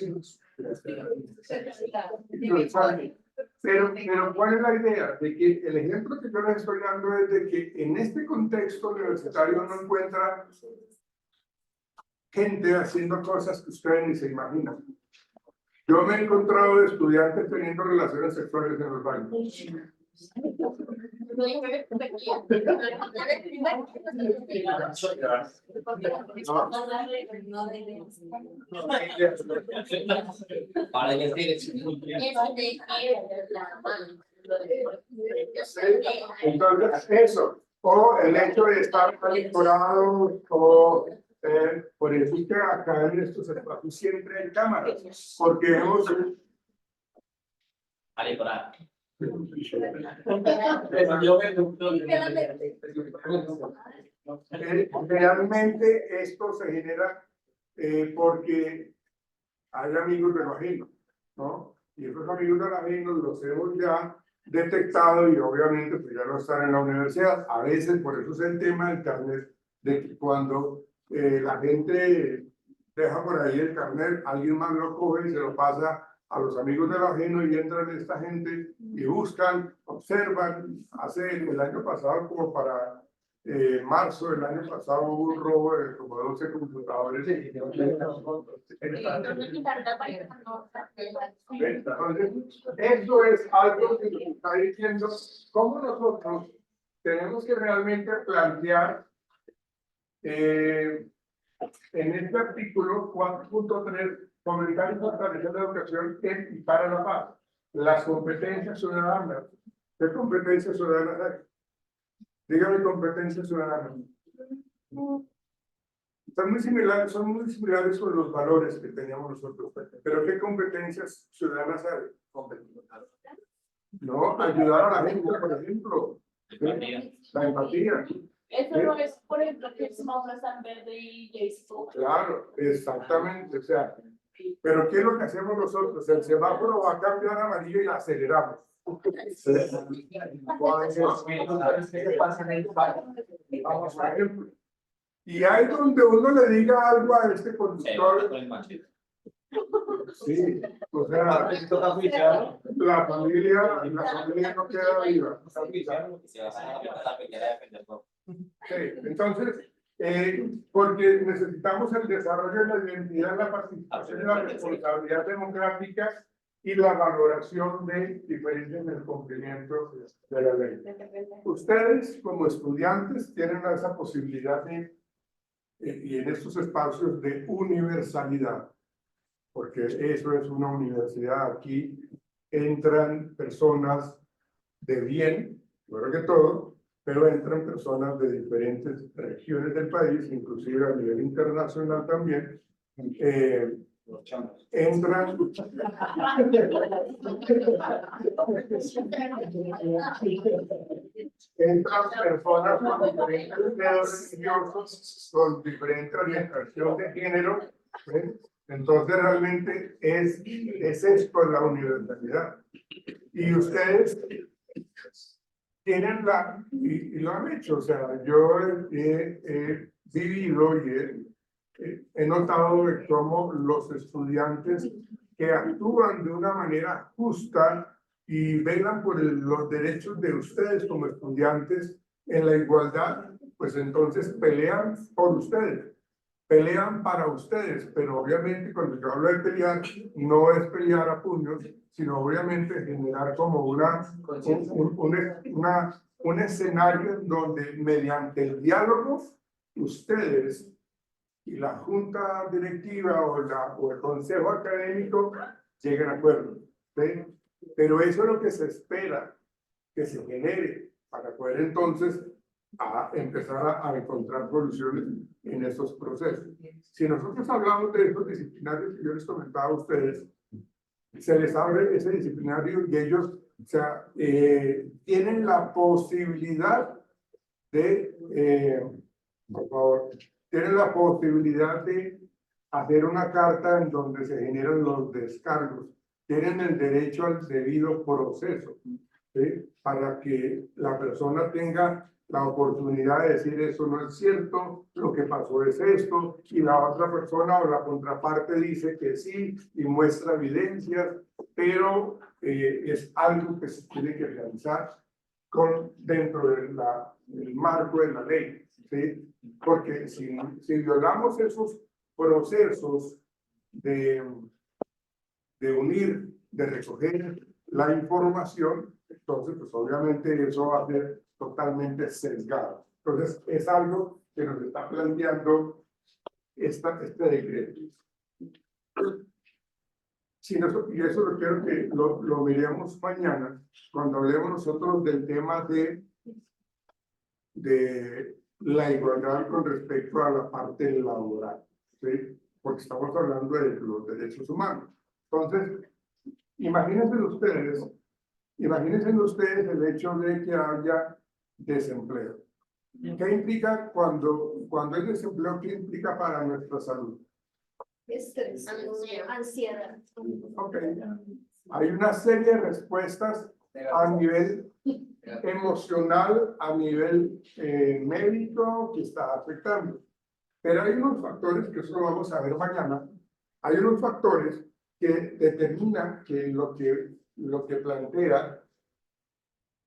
S1: Pero ¿cuál es la idea? De que el ejemplo que yo les estoy dando es de que en este contexto universitario uno encuentra gente haciendo cosas que ustedes ni se imaginan. Yo me he encontrado de estudiantes teniendo relaciones sexuales en los baños.
S5: Para que esté.
S1: Entonces, eso, o el hecho de estar decorado, o por eso es que acá en estos espacios siempre hay cámaras, porque hemos...
S5: A decorar.
S1: Realmente esto se genera porque hay amigos de lo ajeno, ¿no? Y esos amigos de lo ajeno los hemos ya detectado y obviamente pues ya no están en la universidad. A veces, por eso es el tema del carnet, de que cuando la gente deja por ahí el carnet, alguien más lo coge y se lo pasa a los amigos de lo ajeno y entran esta gente y buscan, observan. Hace el año pasado, como para marzo del año pasado, hubo un robo de como 12 computadores. Entonces, eso es algo que nos está diciendo cómo nosotros tenemos que realmente plantear en este artículo 4.3, fomentar y fortalecer la educación en y para la paz. Las competencias ciudadanas. ¿Qué competencias ciudadanas hay? Dígame competencias ciudadanas. Son muy similares con los valores que teníamos nosotros. Pero ¿qué competencias ciudadanas hay? No, ayudar a la gente, por ejemplo. La empatía.
S6: Eso no es, por ejemplo, que el semáforo está en verde y esto.
S1: Claro, exactamente. O sea, pero ¿qué es lo que hacemos nosotros? El semáforo va a cambiar a amarillo y la aceleramos.
S2: Vamos a ver.
S1: Y hay donde uno le diga algo a este conductor,
S5: Con el machete.
S1: sí, o sea, la familia no queda viva.
S5: Se va a la pequeña defender todo.
S1: Sí, entonces, porque necesitamos el desarrollo de la identidad, la participación y la responsabilidad democrática y la valoración de diferencias en el cumplimiento de la ley. Ustedes, como estudiantes, tienen esa posibilidad de, y en estos espacios de universalidad, porque eso es una universidad. Aquí entran personas de bien, claro que todo, pero entran personas de diferentes regiones del país, inclusive a nivel internacional también. Entran personas con diferentes credos religiosos, con diferente orientación de género, ¿sí? Entonces realmente es esto la universalidad. Y ustedes tienen y lo han hecho, o sea, yo he vivido y he notado de cómo los estudiantes que actúan de una manera justa y velan por los derechos de ustedes como estudiantes en la igualdad, pues entonces pelean por ustedes, pelean para ustedes, pero obviamente cuando yo hablo de pelear, no es pelear a puños, sino obviamente generar como un escenario en donde mediante el diálogo ustedes y la junta directiva o el consejo académico lleguen a acuerdo, ¿sí? Pero eso es lo que se espera que se genere para poder entonces empezar a encontrar soluciones en esos procesos. Si nosotros hablamos de esos disciplinarios que yo les comentaba a ustedes, se les abre ese disciplinario y ellos, o sea, tienen la posibilidad de, por favor, tienen la posibilidad de hacer una carta en donde se generan los descargos. Tienen el derecho al debido proceso, ¿sí? Para que la persona tenga la oportunidad de decir eso no es cierto, lo que pasó es esto, y la otra persona o la contraparte dice que sí y muestra evidencias, pero es algo que se tiene que realizar dentro del marco de la ley, ¿sí? Porque si violamos esos procesos de unir, de recoger la información, entonces pues obviamente eso va a ser totalmente sesgado. Entonces es algo que nos está planteando este decreto. Si nosotros, y eso lo quiero que lo miremos mañana, cuando hablemos nosotros del tema de la igualdad con respecto a la parte laboral, ¿sí? Porque estamos hablando de los derechos humanos. Entonces, imagínense ustedes el hecho de que haya desempleo. ¿Qué implica cuando hay desempleo? ¿Qué implica para nuestra salud?
S6: Estrés, ansiedad.
S1: Ok. Hay una serie de respuestas a nivel emocional, a nivel médico que está afectando. Pero hay unos factores, que eso lo vamos a ver mañana, hay unos factores que determinan que lo que plantea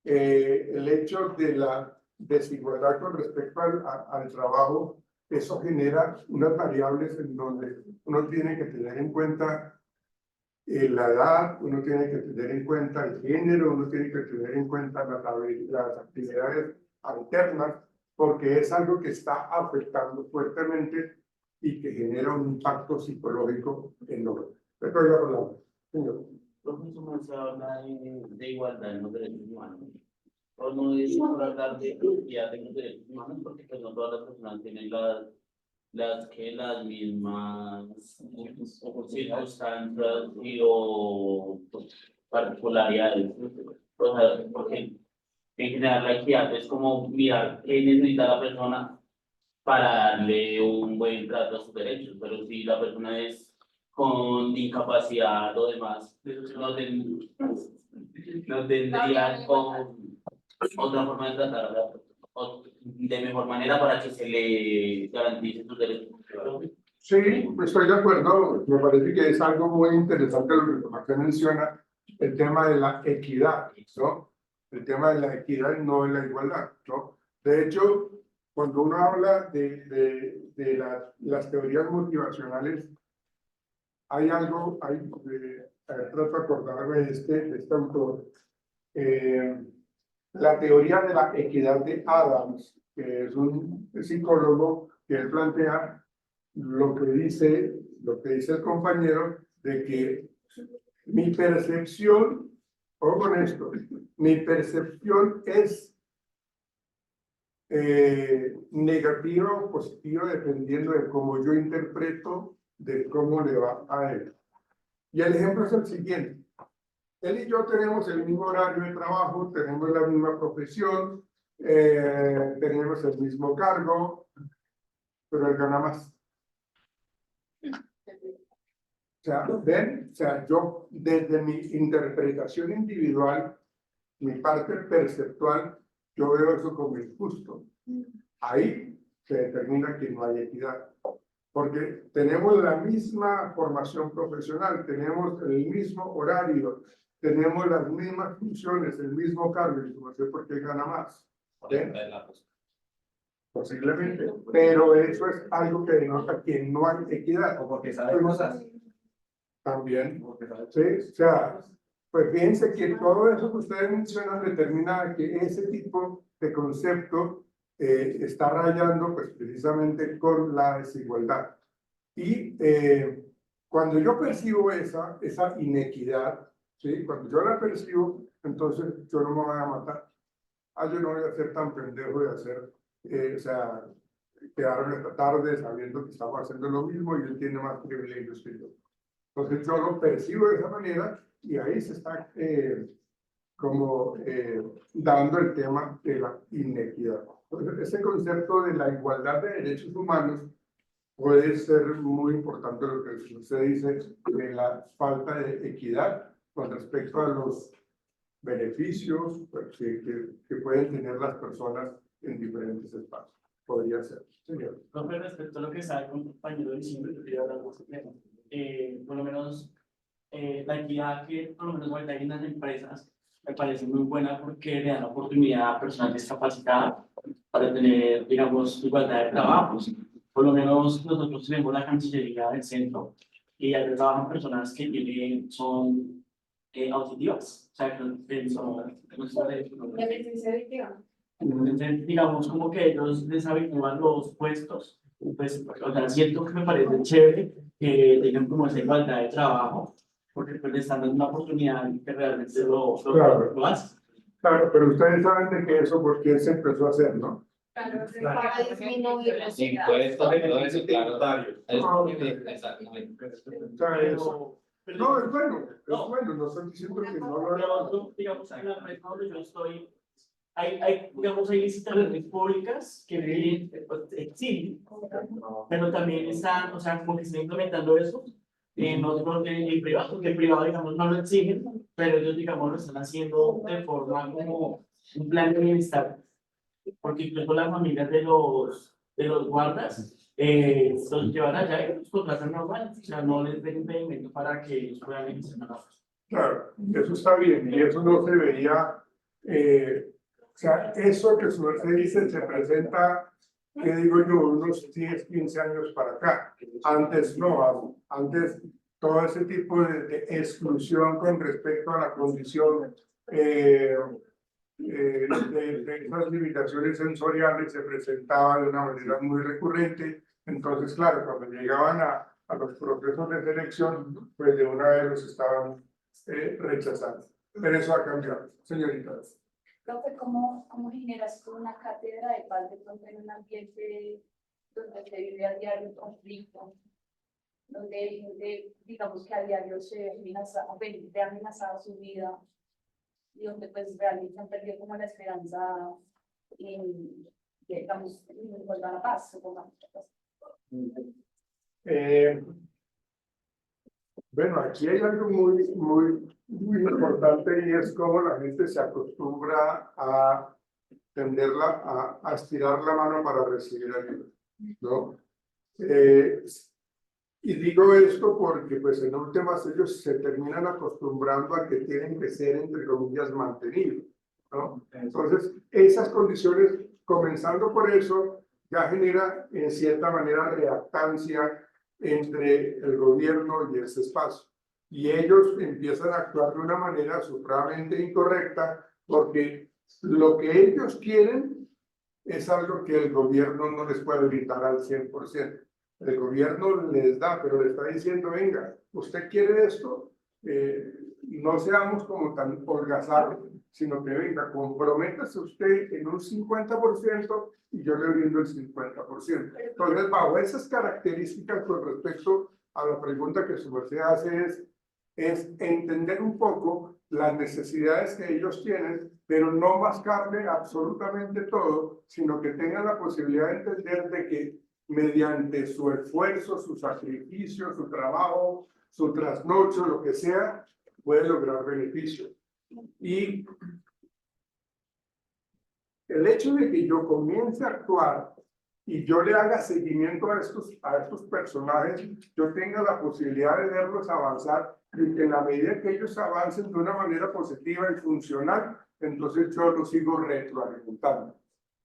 S1: el hecho de la desigualdad con respecto al trabajo, eso genera unas variables en donde uno tiene que tener en cuenta la edad, uno tiene que tener en cuenta el género, uno tiene que tener en cuenta las actividades alternas, porque es algo que está afectando fuertemente y que genera un impacto psicológico enorme. Le doy la palabra, señor.
S7: No se habla de igualdad en los derechos humanos. O no es por hablar de equidad en los derechos humanos, porque pues no todas las personas tienen las mismas circunstancias o particularidades. O sea, porque en general la equidad es como mirar qué necesita la persona para darle un buen trato a sus derechos, pero si la persona es con incapacidad o demás, no tendrían con otra forma de tratarla o de mejor manera para que se le garantice sus derechos.
S1: Sí, estoy de acuerdo. Me parece que es algo muy interesante lo que usted menciona, el tema de la equidad, ¿no? El tema de la equidad y no de la igualdad, ¿no? De hecho, cuando uno habla de las teorías motivacionales, hay algo, trato de acordarme de este autor, la teoría de la equidad de Adams, que es un psicólogo que él plantea lo que dice el compañero de que mi percepción, ojo con esto, mi percepción es negativa o positiva dependiendo de cómo yo interpreto de cómo le va a él. Y el ejemplo es el siguiente. Él y yo tenemos el mismo horario de trabajo, tenemos la misma profesión, tenemos el mismo cargo, pero él gana más. O sea, ven, o sea, yo desde mi interpretación individual, mi parte perceptual, yo veo eso como injusto. Ahí se determina que no hay equidad. Porque tenemos la misma formación profesional, tenemos el mismo horario, tenemos las mismas funciones, el mismo cargo, y no sé por qué gana más. ¿Ven? Posiblemente, pero eso es algo que denota que no hay equidad.
S2: O porque sabe cosas.
S1: También, sí, o sea, pues fíjense que todo eso que ustedes mencionan determina que ese tipo de concepto está rayando pues precisamente con la desigualdad. Y cuando yo percibo esa inequidad, ¿sí? Cuando yo la percibo, entonces yo no me voy a matar. Yo no voy a ser tan pendejo de hacer, o sea, quedarme hasta tarde sabiendo que estamos haciendo lo mismo y él tiene más privilegios que yo. Entonces yo lo percibo de esa manera y ahí se está dando el tema de la inequidad. Entonces, ese concepto de la igualdad de derechos humanos puede ser muy importante lo que usted dice de la falta de equidad con respecto a los beneficios pues, que pueden tener las personas en diferentes espacios. Podría ser. Señor.
S8: Profe, respecto a lo que estaba el compañero diciendo, yo quería hablar de ese tema. Por lo menos la equidad que por lo menos hay en las empresas me parece muy buena porque le dan la oportunidad a personas discapacitadas para tener, digamos, igualdad de trabajos. Por lo menos nosotros tenemos la Cancillería del centro y allá trabajan personas que son auditivas, o sea, que son, entonces, digamos, como que ellos les habitúan los puestos, pues, o sea, siento que me parece chévere que tengan como esa igualdad de trabajo, porque pues les están dando una oportunidad que realmente lo hacen.
S1: Claro, pero ustedes saben de que eso porque se empezó a hacer, ¿no?
S6: Claro, para disminuir los
S5: Impuestos y todo eso, claro. Exactamente.
S1: O sea, eso. No, es bueno, no estoy diciendo que no lo hagan.
S8: Digamos, en la empresa donde yo estoy, digamos, hay licitaciones públicas que exigen, pero también están, o sea, como que están implementando eso en el privado, porque el privado, digamos, no lo exigen, pero ellos, digamos, lo están haciendo de forma como un plan de bienestar, porque incluso las familias de los guardas los llevan allá y los contratan normal, o sea, no les den impedimento para que ellos puedan ejercer la labor.
S1: Claro, eso está bien y eso no se veía, o sea, eso que su merced dice se presenta, que digo yo, unos 10, 15 años para acá. Antes no, antes todo ese tipo de exclusión con respecto a la condición de esas limitaciones sensoriales se presentaba de una manera muy recurrente. Entonces, claro, cuando llegaban a los procesos de selección, pues de una vez los estaban rechazando. Pero eso ha cambiado, señorita.
S9: Profe, ¿cómo generas tú una cátedra de paz de pronto en un ambiente donde se vive a diario un conflicto, donde digamos que a diario se ve amenazada su vida y donde pues realmente han perdido como la esperanza en, digamos, en encontrar la paz?
S1: Bueno, aquí hay algo muy importante y es cómo la gente se acostumbra a tenderla a estirar la mano para recibir ayuda, ¿no? Y digo esto porque, pues, en últimas ellos se terminan acostumbrando a que tienen que ser, entre comillas, mantenidos, ¿no? Entonces, esas condiciones, comenzando por eso, ya genera, en cierta manera, reactancia entre el gobierno y ese espacio. Y ellos empiezan a actuar de una manera supremamente incorrecta porque lo que ellos quieren es algo que el gobierno no les puede evitar al 100%. El gobierno les da, pero le está diciendo, venga, usted quiere esto, no seamos como tan holgazados, sino que venga, comprométase usted en un 50% y yo le brindo el 50%. Entonces, bajo esas características con respecto a la pregunta que su merced hace es entender un poco las necesidades que ellos tienen, pero no mascarle absolutamente todo, sino que tengan la posibilidad de entender de que mediante su esfuerzo, su sacrificio, su trabajo, su trasnocho, lo que sea, puede lograr beneficio. Y el hecho de que yo comience a actuar y yo le haga seguimiento a estos personajes, yo tenga la posibilidad de verlos avanzar y que en la medida que ellos avancen de una manera positiva y funcional, entonces yo los sigo retroalimentando.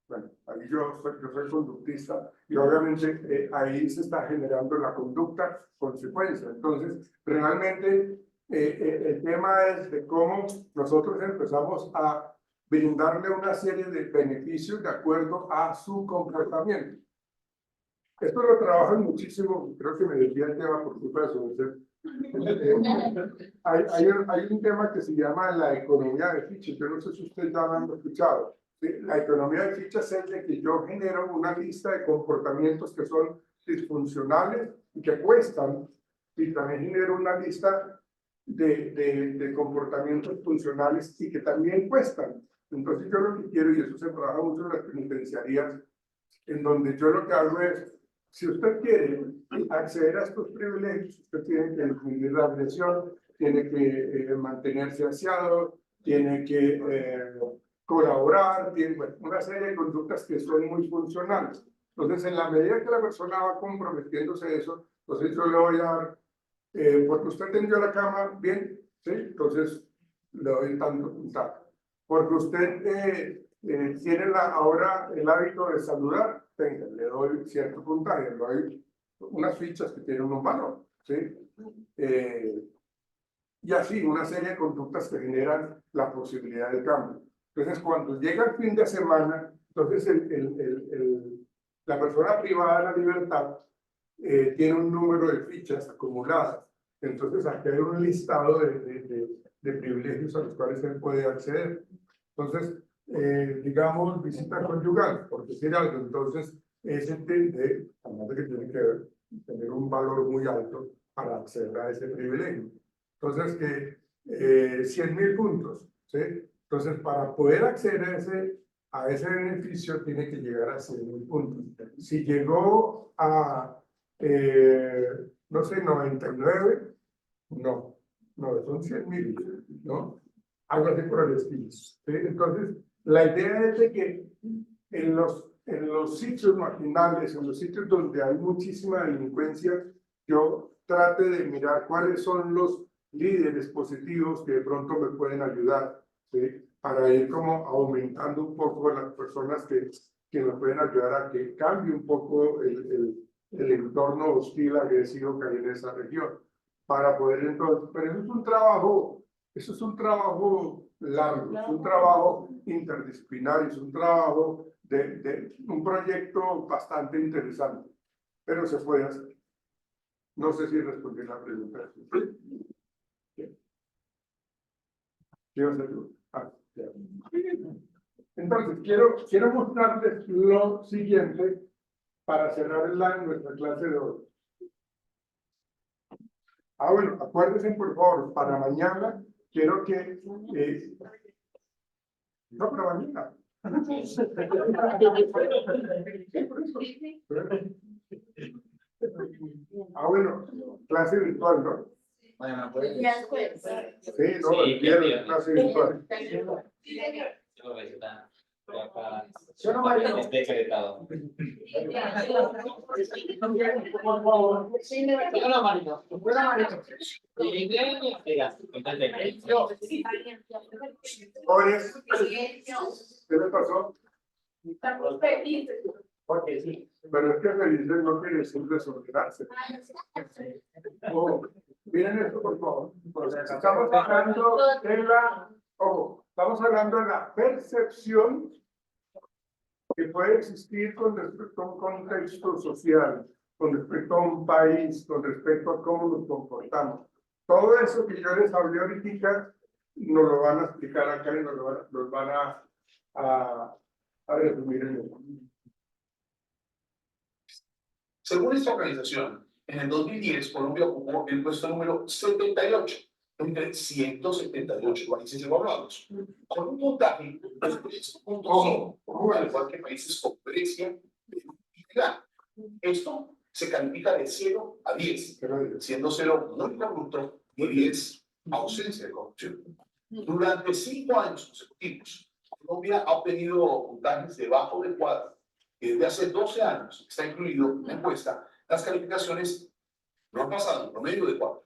S1: Bueno, ahí yo soy conductista y obviamente ahí se está generando la conducta consecuencia. Entonces, realmente el tema es de cómo nosotros empezamos a brindarle una serie de beneficios de acuerdo a su comportamiento. Esto lo trabajan muchísimo, creo que me desvía el tema por culpa de su hay un tema que se llama la economía de fichas. Yo no sé si ustedes ya lo han escuchado. ¿Sí? La economía de fichas es de que yo genero una lista de comportamientos que son disfuncionales y que cuestan, y también genero una lista de comportamientos funcionales y que también cuestan. Entonces yo lo que quiero, y eso se trabaja mucho en las penitenciarías, en donde yo lo que hago es, si usted quiere acceder a estos privilegios, usted tiene que disminuir la agresión, tiene que mantenerse aseado, tiene que colaborar, tiene una serie de conductas que son muy funcionales. Entonces, en la medida que la persona va comprometiéndose a eso, entonces yo le voy a dar, porque usted tendió la cama, bien, ¿sí? Entonces le doy tanto puntaje. Porque usted tiene ahora el hábito de saludar, venga, le doy cierto puntaje, le doy unas fichas que tienen un valor, ¿sí? Y así, una serie de conductas que generan la posibilidad de cambio. Entonces, cuando llega el fin de semana, entonces la persona privada de la libertad tiene un número de fichas acumuladas. Entonces, aquí hay un listado de privilegios a los cuales él puede acceder. Entonces, digamos, visita conyugal, por decir algo. Entonces, ese además de que tiene que tener un valor muy alto para acceder a ese privilegio. Entonces, que 100.000 puntos, ¿sí? Entonces, para poder acceder a ese beneficio, tiene que llegar a 100.000 puntos. Si llegó a, no sé, 99, no, son 100.000, ¿no? Algo así por el estilo, ¿sí? Entonces, la idea es de que en los sitios marginales, en los sitios donde hay muchísima delincuencia, yo trate de mirar cuáles son los líderes positivos que de pronto me pueden ayudar, ¿sí? Para ir como aumentando un poco las personas que me pueden ayudar a que cambie un poco el entorno hostil, agresivo que hay en esa región. Para poder entonces, pero eso es un trabajo largo, es un trabajo interdisciplinario, es un trabajo de un proyecto bastante interesante, pero se puede hacer. No sé si respondí la pregunta. ¿Quiero hacerlo? Ya. Entonces, quiero mostrarles lo siguiente para cerrar nuestra clase de hoy. Bueno, acuérdense por favor, para mañana quiero que... no, para mañana. Bueno, clase virtual, ¿no?
S2: Mañana puede.
S1: Sí, no,
S5: Sí,
S1: el viernes, clase virtual.
S5: Yo me está acá.
S2: Yo no me
S5: Es decretado.
S2: Una manito. Una manito.
S1: Jóvenes, ¿qué les pasó?
S6: Estamos felices.
S2: Porque sí.
S1: Pero es que felices no quiere decir desordenarse. Oh, miren esto, por favor. Estamos hablando de estamos hablando de la percepción que puede existir con respecto a un contexto social, con respecto a un país, con respecto a cómo nos comportamos. Todo eso que yo les hablé ahorita, nos lo van a explicar acá y nos van a resumir en el...
S10: Según esta organización, en el 2010 Colombia ocupó el puesto número 78 entre 178 países evaluados, con un puntaje de 3.5, al igual que países como Grecia y Irán. Esto se califica de 0 a 10, siendo 0 muy corrupto y 10 ausencia de corrupción. Durante 5 años consecutivos, Colombia ha obtenido puntajes debajo del cuadro. Y desde hace 12 años está incluido en la encuesta, las calificaciones no han pasado en promedio de 4.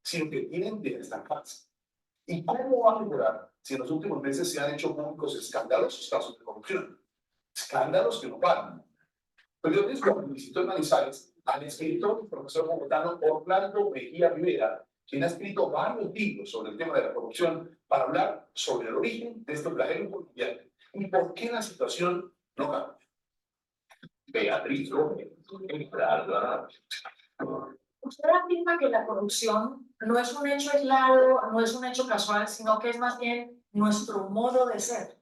S10: Sino que tienen de estancarse. ¿Y cómo va a mejorar si en los últimos meses se han hecho públicos escandalosos casos de corrupción? Escándalos que no paran. Periodistas como el Instituto de Manizales han escrito el profesor bogotano Orlando Mejía Rivera, quien ha escrito varios libros sobre el tema de la corrupción para hablar sobre el origen de este flagelo colombiano y por qué la situación no cambia. Beatriz López.
S11: Usted afirma que la corrupción no es un hecho aislado, no es un hecho casual, sino que es más bien nuestro modo de ser.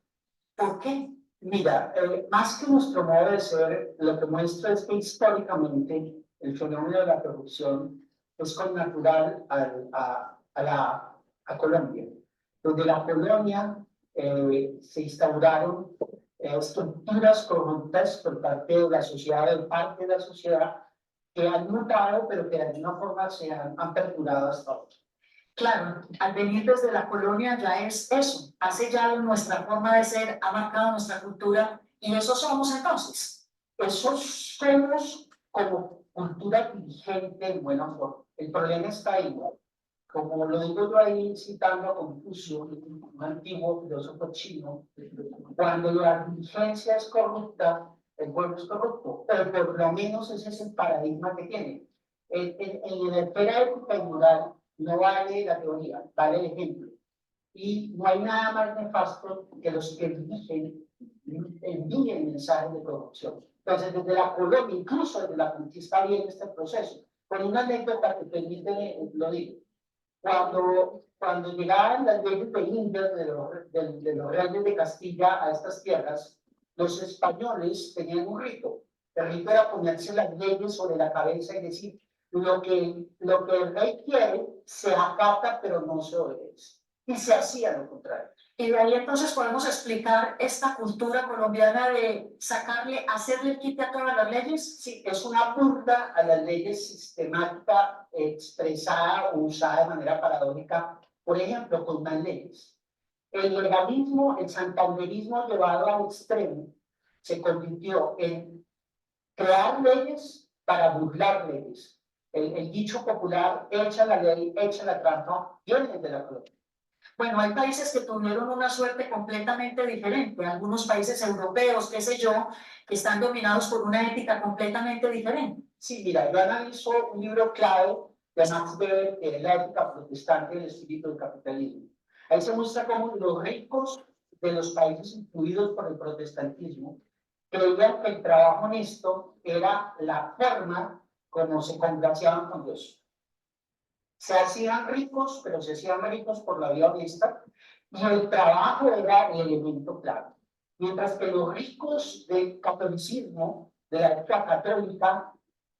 S11: ¿Por qué?
S12: Mira, más que nuestro modo de ser, lo que muestra es que históricamente el fenómeno de la corrupción es connatural a Colombia. Desde la colonia se instauraron estructuras corruptas por parte de la sociedad, de parte de la sociedad, que han mutado, pero que de alguna forma se han perdurado hasta hoy.
S11: Claro, al venir desde la colonia ya es eso, ha sellado nuestra forma de ser, ha marcado nuestra cultura, y eso somos entonces.
S12: Eso somos como cultura vigente en buena forma. El problema está ahí, ¿no? Como lo digo yo ahí citando a Confucio, un antiguo filósofo chino, cuando la diligencia es corrupta, el pueblo es corrupto, pero por lo menos ese es el paradigma que tiene. En la esfera ética y moral no vale la teoría, vale el ejemplo. Y no hay nada más nefasto que los que dirigen envíen mensajes de corrupción. Entonces, desde la colonia, incluso desde la conquista, viene este proceso. Con una anécdota que permite, lo digo. Cuando llegaban las leyes de Indias de los reyes de Castilla a estas tierras, los españoles tenían un rito. El rito era ponerse las leyes sobre la cabeza y decir, lo que el rey quiere se acata, pero no se obedece. Y se hacía lo contrario.
S11: Y de ahí entonces podemos explicar esta cultura colombiana de hacerle quite a todas las leyes.
S12: Sí, es una burla a las leyes sistemática, expresada o usada de manera paradójica, por ejemplo, con más leyes. El legalismo, el santanderismo llevado al extremo, se convirtió en crear leyes para burlar leyes. El dicho popular, echa la ley, echa la trampa, viene de la colonia.
S11: Bueno, hay países que tuvieron una suerte completamente diferente, algunos países europeos, qué sé yo, que están dominados por una ética completamente diferente.
S12: Sí, mira, yo analizo un libro clave de Max Weber, que es La ética protestante del espíritu del capitalismo. Ahí se muestra cómo los ricos de los países influidos por el protestantismo creían que el trabajo honesto era la forma como se congraciaban con Dios. Se hacían ricos, pero se hacían ricos por la vía honesta, y el trabajo era el elemento clave. Mientras que los ricos del catolicismo, de la época católica,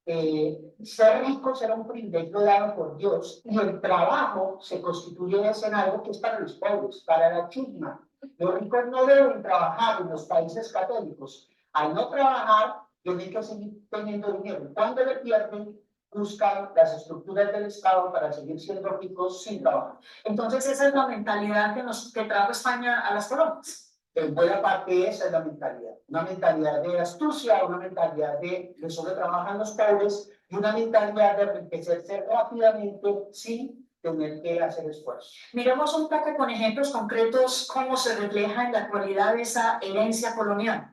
S12: ser ricos era un privilegio dado por Dios, y el trabajo se constituye en algo que es para los pobres, para la chusma. Los ricos no deben trabajar en los países católicos. Al no trabajar, tienen que seguir teniendo dinero. Cuando le pierden, buscan las estructuras del Estado para seguir siendo ricos sin trabajo.
S11: Entonces esa es la mentalidad que trajo España a las colonias.
S12: En buena parte esa es la mentalidad. Una mentalidad de astucia, una mentalidad de solo trabajan los pobres y una mentalidad de enriquecerse rápidamente sin tener que hacer esfuerzo.
S11: Miremos un poco con ejemplos concretos cómo se refleja en la actualidad esa herencia colonial.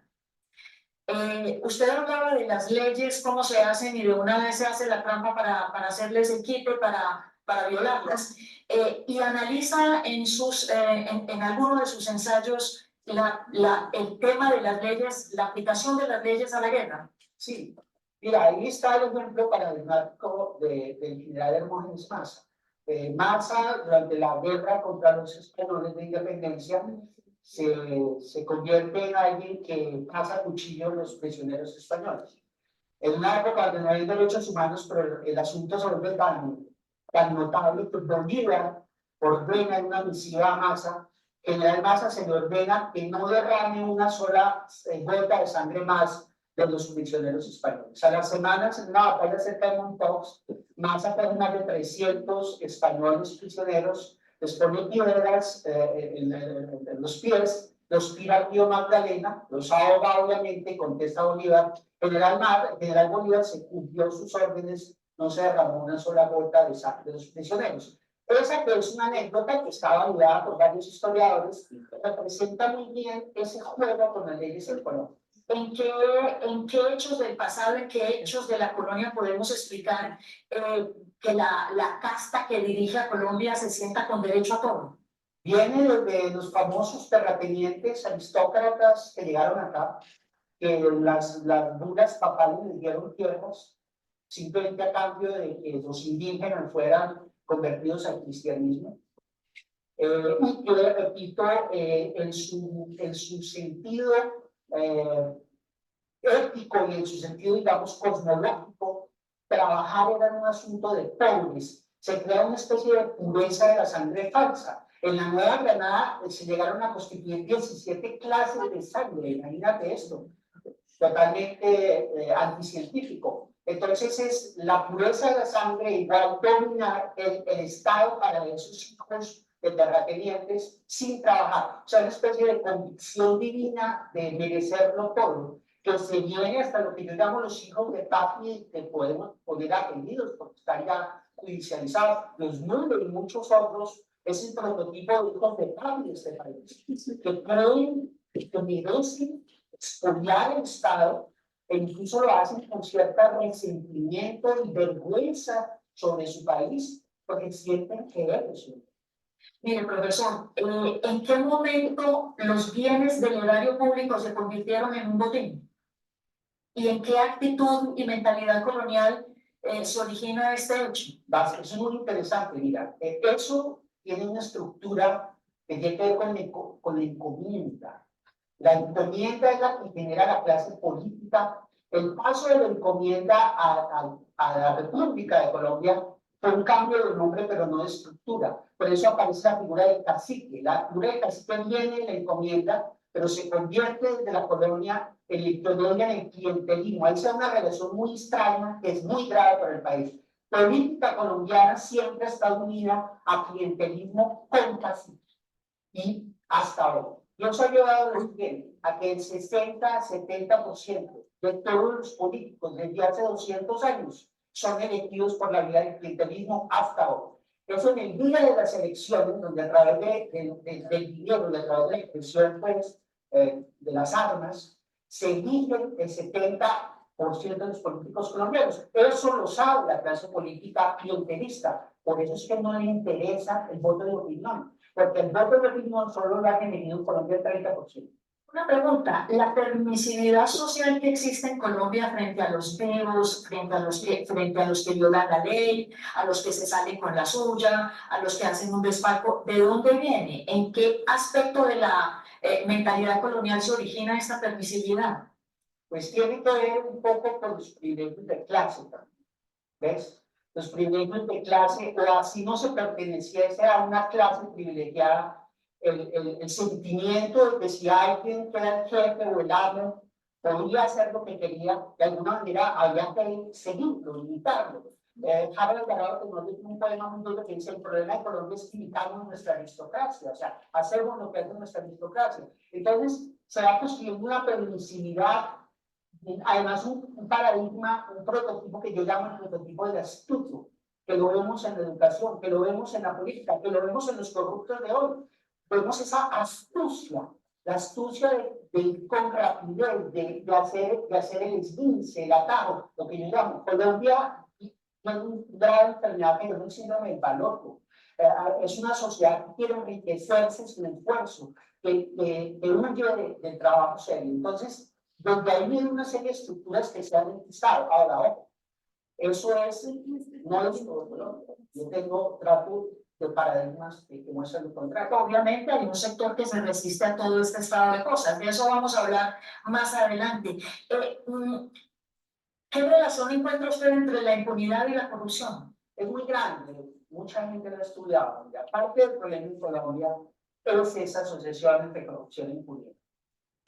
S11: Usted hablaba de las leyes, cómo se hacen y de una vez se hace la trampa para hacerles el quite, para violarlas. Y analiza en alguno de sus ensayos el tema de las leyes, la aplicación de las leyes a la guerra.
S12: Sí, mira, ahí está el ejemplo paradigmático del general Hermógenes Maza. Maza, durante la guerra contra los españoles de independencia, se convierte en alguien que caza cuchillo a los prisioneros españoles. En una época donde no hay derechos humanos, pero el asunto se vuelve tan notable que Bolívar ordena en una misiva a Maza, general Maza se le ordena que no derrame una sola gota de sangre más de los prisioneros españoles. A las semanas, en una batalla cerca de Montaux, Maza pone más de 300 españoles prisioneros, les pone piedras en los pies, los tira al río Magdalena, los ahoga obviamente, contesta Bolívar. General Bolívar se cumplió sus órdenes, no se derramó una sola gota de sangre de los prisioneros. Esa que es una anécdota que está validada por varios historiadores, representa muy bien ese juego con las leyes del Colombia.
S11: ¿En qué hechos del pasado, en qué hechos de la colonia podemos explicar que la casta que dirige a Colombia se sienta con derecho a todo?
S12: Viene desde los famosos terratenientes aristócratas que llegaron acá, que las bulas papales les dieron tierras, simplemente a cambio de que los indígenas fueran convertidos al cristianismo. Y yo le repito, en su sentido ético y en su sentido, digamos, cosmológico, trabajar era un asunto de pobres. Se crea una especie de pureza de la sangre falsa. En la Nueva Granada se llegaron a constituir 17 clases de sangre, imagínate esto, totalmente anticientífico. Entonces es la pureza de la sangre igual dominar el Estado para esos hijos de terratenientes sin trabajar. O sea, una especie de convicción divina de merecerlo todo, que se viene hasta lo que yo llamo los hijos de papi, que podemos poner apellidos porque están ya judicializados. Los Müller y muchos otros es el prototipo de hijos de papi de este país, que creen que merecen expoliar el Estado e incluso lo hacen con cierto resentimiento y vergüenza sobre su país porque sienten que es.
S11: Mire, profesor, ¿en qué momento los bienes del erario público se convirtieron en un botín? ¿Y en qué actitud y mentalidad colonial se origina este hecho?
S12: Eso es muy interesante, mira, eso tiene una estructura que tiene que ver con la encomienda. La encomienda es la que genera la clase política. El paso de la encomienda a la República de Colombia fue un cambio de nombre, pero no de estructura. Por eso aparece la figura del cacique. La figura del cacique viene en la encomienda, pero se convierte desde la colonia en el clientelismo. Ahí se da una relación muy extraña que es muy grave para el país. La política colombiana siempre ha estado unida a clientelismo con cacique. Y hasta ahora. Yo os he llevado a que el 60-70% de todos los políticos desde hace 200 años son elegidos por la vía del clientelismo hasta ahora. Eso en el día de las elecciones, donde a través del dinero, a través de la expresión pues, de las armas, se eligen el 70% de los políticos colombianos. Eso lo sabe la clase política clientelista. Por eso es que no le interesa el voto de opinión. Porque el voto de opinión solo lo ha tenido en Colombia el 30%.
S11: Una pregunta, la permisividad social que existe en Colombia frente a los vivos, frente a los que violan la ley, a los que se salen con la suya, a los que hacen un desfalco, ¿de dónde viene? ¿En qué aspecto de la mentalidad colonial se origina esta permisividad?
S12: Pues tiene que ver un poco con los privilegios de clase también, ¿ves? Los privilegios de clase, o así no se perteneciese a una clase privilegiada, el sentimiento de que si alguien que era el jefe o el amo podía hacer lo que quería, de alguna manera había que seguirlo, limitarlo. Javier Alvarado tiene un poema muy duro que dice: el problema de Colombia es que imitamos nuestra aristocracia, o sea, hacemos lo que hace nuestra aristocracia. Entonces, se va construyendo una permisividad, además un paradigma, un prototipo que yo llamo el prototipo del astuto, que lo vemos en la educación, que lo vemos en la política, que lo vemos en los corruptos de hoy. Vemos esa astucia, la astucia de ir con rapidez, de hacer el esguince, el atajo, lo que yo llamo. Colombia tiene una grave enfermedad que es un síndrome del baloto. Es una sociedad que quiere enriquecerse sin esfuerzo, que huye del trabajo serio. Entonces, donde ahí viene una serie de estructuras que se han enquistado. Ahora, eso es, no es todo, ¿no? Yo trato de paradigmas que muestran lo contrario.
S11: Obviamente hay un sector que se resiste a todo este estado de cosas, de eso vamos a hablar más adelante. ¿Qué relación encuentra usted entre la impunidad y la corrupción?
S12: Es muy grande, mucha gente lo ha estudiado. Y aparte del problema en Colombia, es esa asociación entre corrupción e impunidad.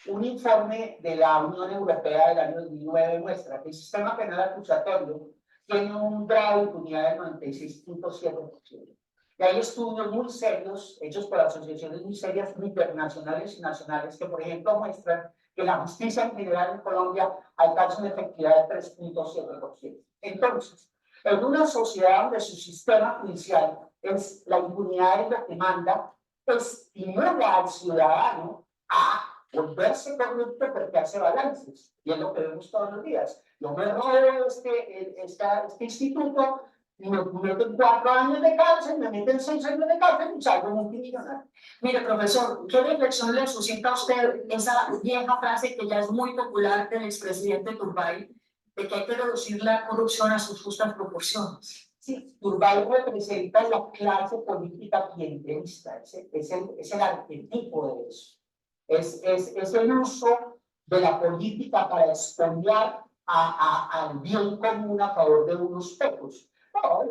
S12: Un informe de la Unión Europea del año 2009 muestra que el sistema penal acusatorio tiene un grado de impunidad del 96.7%. Y hay estudios muy serios, hechos por asociaciones muy serias, internacionales y nacionales, que, por ejemplo, muestran que la justicia en general en Colombia alcanza una efectividad de 3.7%. Entonces, en una sociedad donde su sistema judicial es la impunidad y lo que manda, estimula al ciudadano a volverse corrupto porque hace balances. Y es lo que vemos todos los días. Yo me robo este instituto, y me meten 4 años de cárcel, me meten 6 años de cárcel y salgo multimillonario.
S11: Mire, profesor, ¿qué reflexión le suscita a usted esa vieja frase que ya es muy popular del expresidente Turbay, de que hay que reducir la corrupción a sus justas proporciones?
S12: Sí, Turbay representa la clase política clientelista, es el arquetipo de eso. Es el uso de la política para expoliar al bien común a favor de unos pocos. No,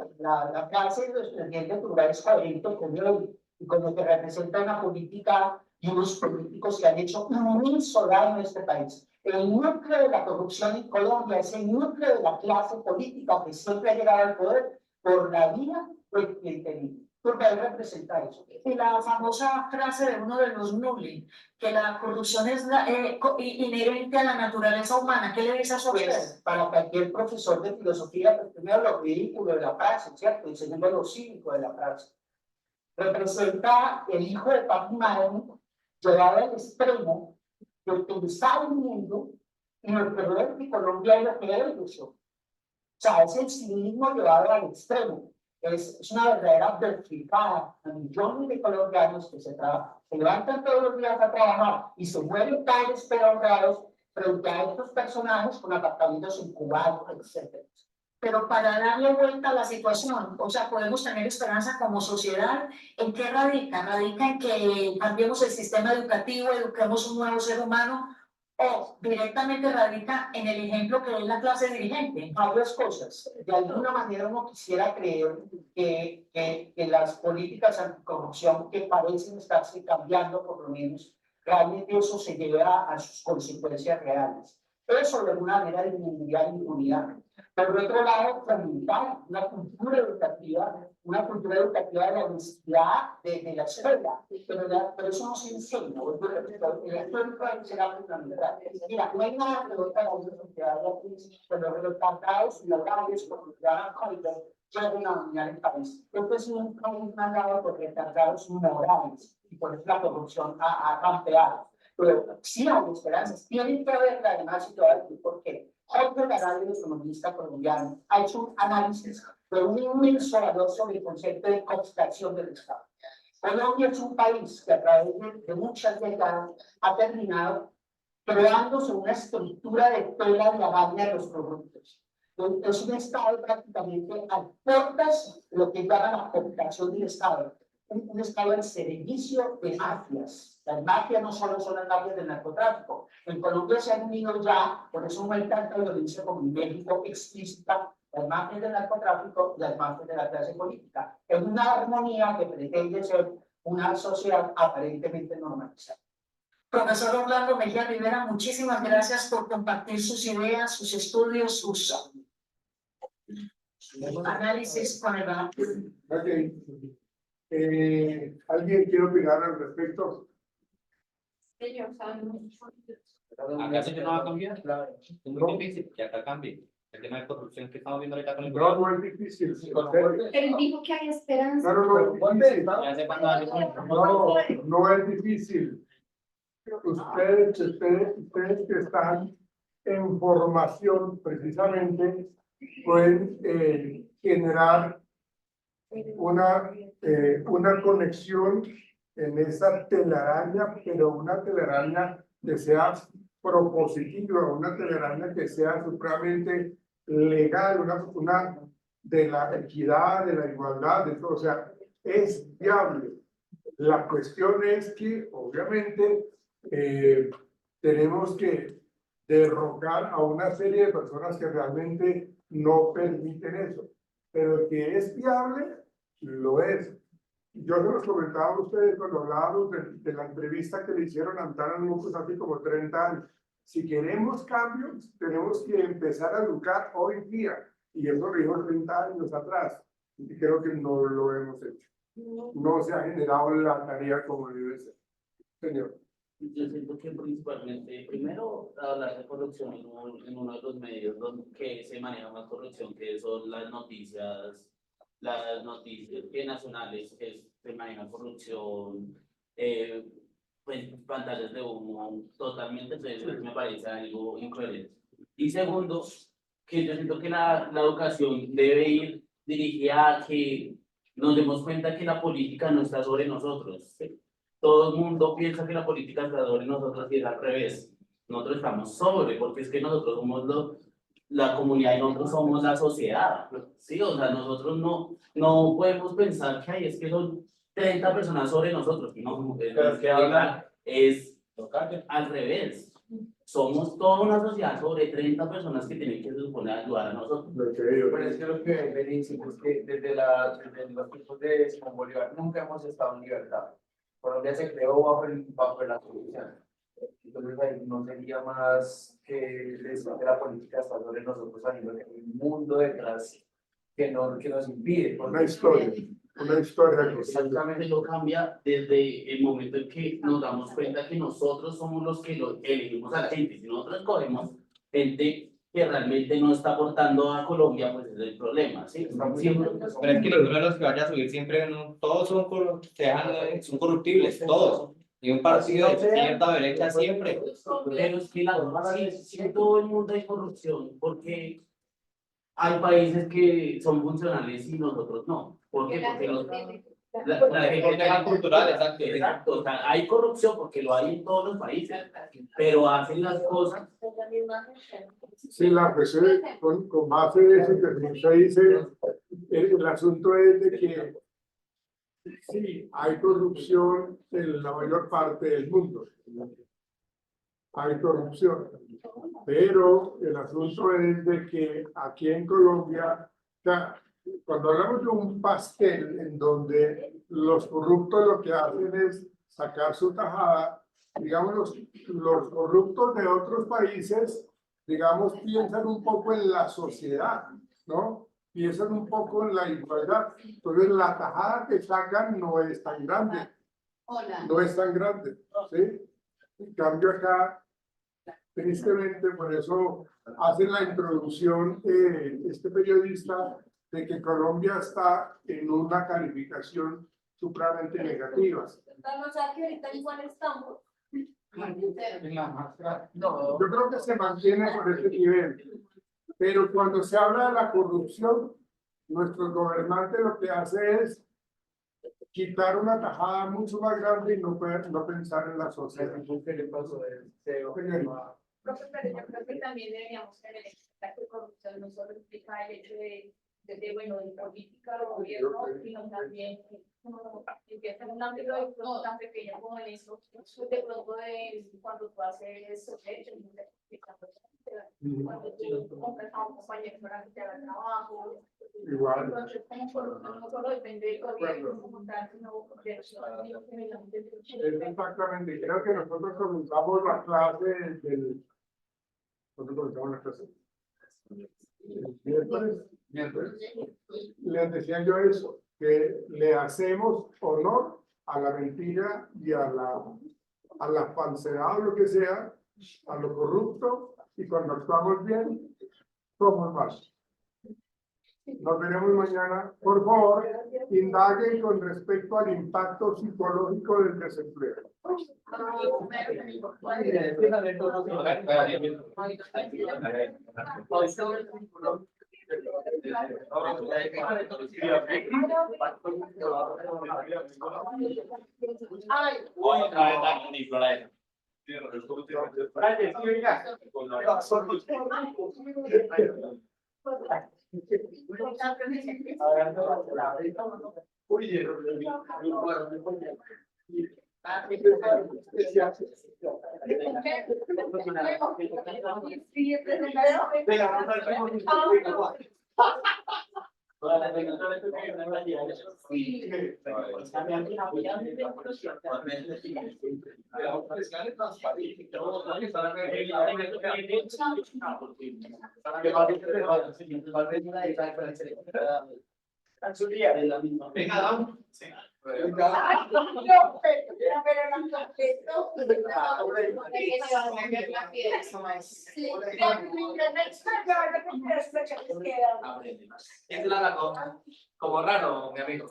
S12: la clase de los presidentes Turbay es coherente con él y con lo que representa una política y unos políticos que han hecho un inmenso daño en este país. El núcleo de la corrupción en Colombia es el núcleo de la clase política que siempre ha llegado al poder por la vía del clientelismo. Turbay representa eso.
S11: Y la famosa frase de uno de los Nulli, que la corrupción es inherente a la naturaleza humana. ¿Qué le dice a eso?
S12: Pues, para cualquier profesor de filosofía, pues, primero lo ridículo de la frase, ¿cierto? Y segundo lo cínico de la frase. Representa el hijo de papi y madre llevado al extremo de utilizar el mundo y el poder de Colombia es lo que ellos son. O sea, es el cinismo llevado al extremo. Es una verdadera verticada a millones de colombianos que se levantan todos los días a trabajar y se mueren tales pero honrados frente a estos personajes con apartamentos incubados, etc.
S11: Pero para darle vuelta a la situación, o sea, podemos tener esperanza como sociedad. ¿En qué radica? ¿Radica en que cambiemos el sistema educativo, eduquemos un nuevo ser humano? ¿O directamente radica en el ejemplo que es la clase dirigente?
S12: Varias cosas. De alguna manera uno quisiera creer que las políticas anticorrupción que parecen estarse cambiando, por lo menos, realmente eso se lleva a sus consecuencias reales. Eso de alguna manera disminuiría la impunidad. Por otro lado, fomentar una cultura educativa de la honestidad de la escuela. Pero eso no se enseña. El esfuerzo será fundamental. Mira, no hay nada que otra la sociedad cuando los cantados y los labios, como se llaman códigos, llegan a dominar el país. Esto es un país mandado por retardados morales y por eso la corrupción ha campeado. Pero sí hay esperanzas. Tienen que haberla además y te voy a decir por qué. Jorge Garay, el economista colombiano, ha hecho un análisis de un inmenso valor sobre el concepto de cooptación del Estado. Colombia es un país que a través de muchas décadas ha terminado creándose una estructura de tela de araña de los corruptos. Es un Estado prácticamente a puertas, lo que llaman la cooptación del Estado. Un Estado al servicio de mafias. Las mafias no solo son las mafias del narcotráfico. En Colombia se han unido ya, por eso no hay tanta violencia como en México explícita, las mafias del narcotráfico y las mafias de la clase política. Es una armonía que pretende ser una sociedad aparentemente normalizada.
S11: Profesor Orlando Mejía Rivera, muchísimas gracias por compartir sus ideas, sus estudios, sus análisis con el banco.
S1: Ok. ¿Alguien quiere opinar al respecto?
S3: Señor,
S5: Acá sí que no va a cambiar, es muy difícil que acá cambie. El tema de corrupción que estamos viendo ahorita con el
S1: No,
S5: gobierno.
S1: no es difícil.
S6: Él dijo que hay esperanza.
S1: No, no es difícil.
S5: Ya hace cuántos años
S1: No, no es difícil. Ustedes que están en formación precisamente pueden generar una conexión en esa telaraña, pero una telaraña que sea propositiva, una telaraña que sea supremamente legal, una de la equidad, de la igualdad, de todo, o sea, es viable. La cuestión es que, obviamente, tenemos que derrocar a una serie de personas que realmente no permiten eso. Pero que es viable, lo es. Yo se los comentaba a ustedes cuando hablábamos de la entrevista que le hicieron a Antara Núñez hace como 30 años. Si queremos cambios, tenemos que empezar a educar hoy día. Y eso lo dijo 30 años atrás. Y creo que no lo hemos hecho. No se ha generado la tarea como debe ser. Señor.
S7: Yo siento que principalmente, primero, hablar de corrupción en uno de los medios donde que se maneja más corrupción, que son las noticias que nacionales, que se maneja corrupción, pues pantallas de humo, totalmente, entonces me parece algo incoherente. Y segundo, que yo siento que la educación debe ir dirigida a que nos demos cuenta que la política no está sobre nosotros. ¿Sí? Todo el mundo piensa que la política está sobre nosotros y es al revés. Nosotros estamos sobre, porque es que nosotros somos la comunidad y nosotros somos la sociedad. Sí, o sea, nosotros no podemos pensar que es que son 30 personas sobre nosotros. No, es que hablar es al revés. Somos toda una sociedad sobre 30 personas que tienen que se supone ayudar a nosotros.
S2: Pero es que lo que me dice es que desde los tiempos de Simón Bolívar nunca hemos estado en libertad. Colombia se creó bajo la corrupción. Entonces ahí no sería más que decir que la política está sobre nosotros, sino que hay un mundo detrás que nos impide.
S1: Una historia que
S7: Exactamente, lo cambia desde el momento en que nos damos cuenta que nosotros somos los que elegimos a la gente. Si nosotros escogemos gente que realmente no está aportando a Colombia, pues ese es el problema, ¿sí? Siempre,
S5: Pero es que los números que vaya a subir siempre, todos son corruptibles, todos. Y un partido de izquierda o derecha siempre.
S7: pero es que si en todo el mundo hay corrupción, porque hay países que son funcionales y nosotros no. ¿Por qué? Porque
S5: Por temas culturales, exacto.
S7: Exacto, o sea, hay corrupción porque lo hay en todos los países, pero hacen las cosas.
S1: sí, la presión con base de eso que usted dice, el asunto es de que sí, hay corrupción en la mayor parte del mundo. Hay corrupción. Pero el asunto es de que aquí en Colombia, o sea, cuando hablamos de un pastel en donde los corruptos lo que hacen es sacar su tajada, digamos, los corruptos de otros países, digamos, piensan un poco en la sociedad, ¿no? Piensan un poco en la igualdad. Entonces, la tajada que sacan no es tan grande. No es tan grande, ¿sí? En cambio acá, tristemente, por eso hace la introducción este periodista de que Colombia está en una calificación supremamente negativa.
S6: O sea que ahorita igual estamos.
S1: No, yo creo que se mantiene por ese nivel. Pero cuando se habla de la corrupción, nuestro gobernante lo que hace es quitar una tajada mucho más grande y no pensar en la sociedad.
S9: Profe, pero yo creo que también deberíamos tener en cuenta que corrupción no solo implica el hecho de política o gobierno, sino también empieza en un ámbito no tan pequeño como en eso, de pronto de cuando tú haces hechos, cuando tú compras a un compañero para que te haga trabajo,
S1: igual.
S9: Entonces, como por no solo depende del gobierno como tal, sino de los ciudadanos.
S1: Es exactamente, creo que nosotros comenzamos la clase del. ¿Cuándo comenzamos la clase? Miércoles. Les decía yo eso, que le hacemos honor a la mentira y a la falsedad o lo que sea, a lo corrupto, y cuando actuamos bien, somos más. Nos veremos mañana. Por favor, indaguen con respecto al impacto psicológico del desempleo.
S5: Como raro, mi amigo.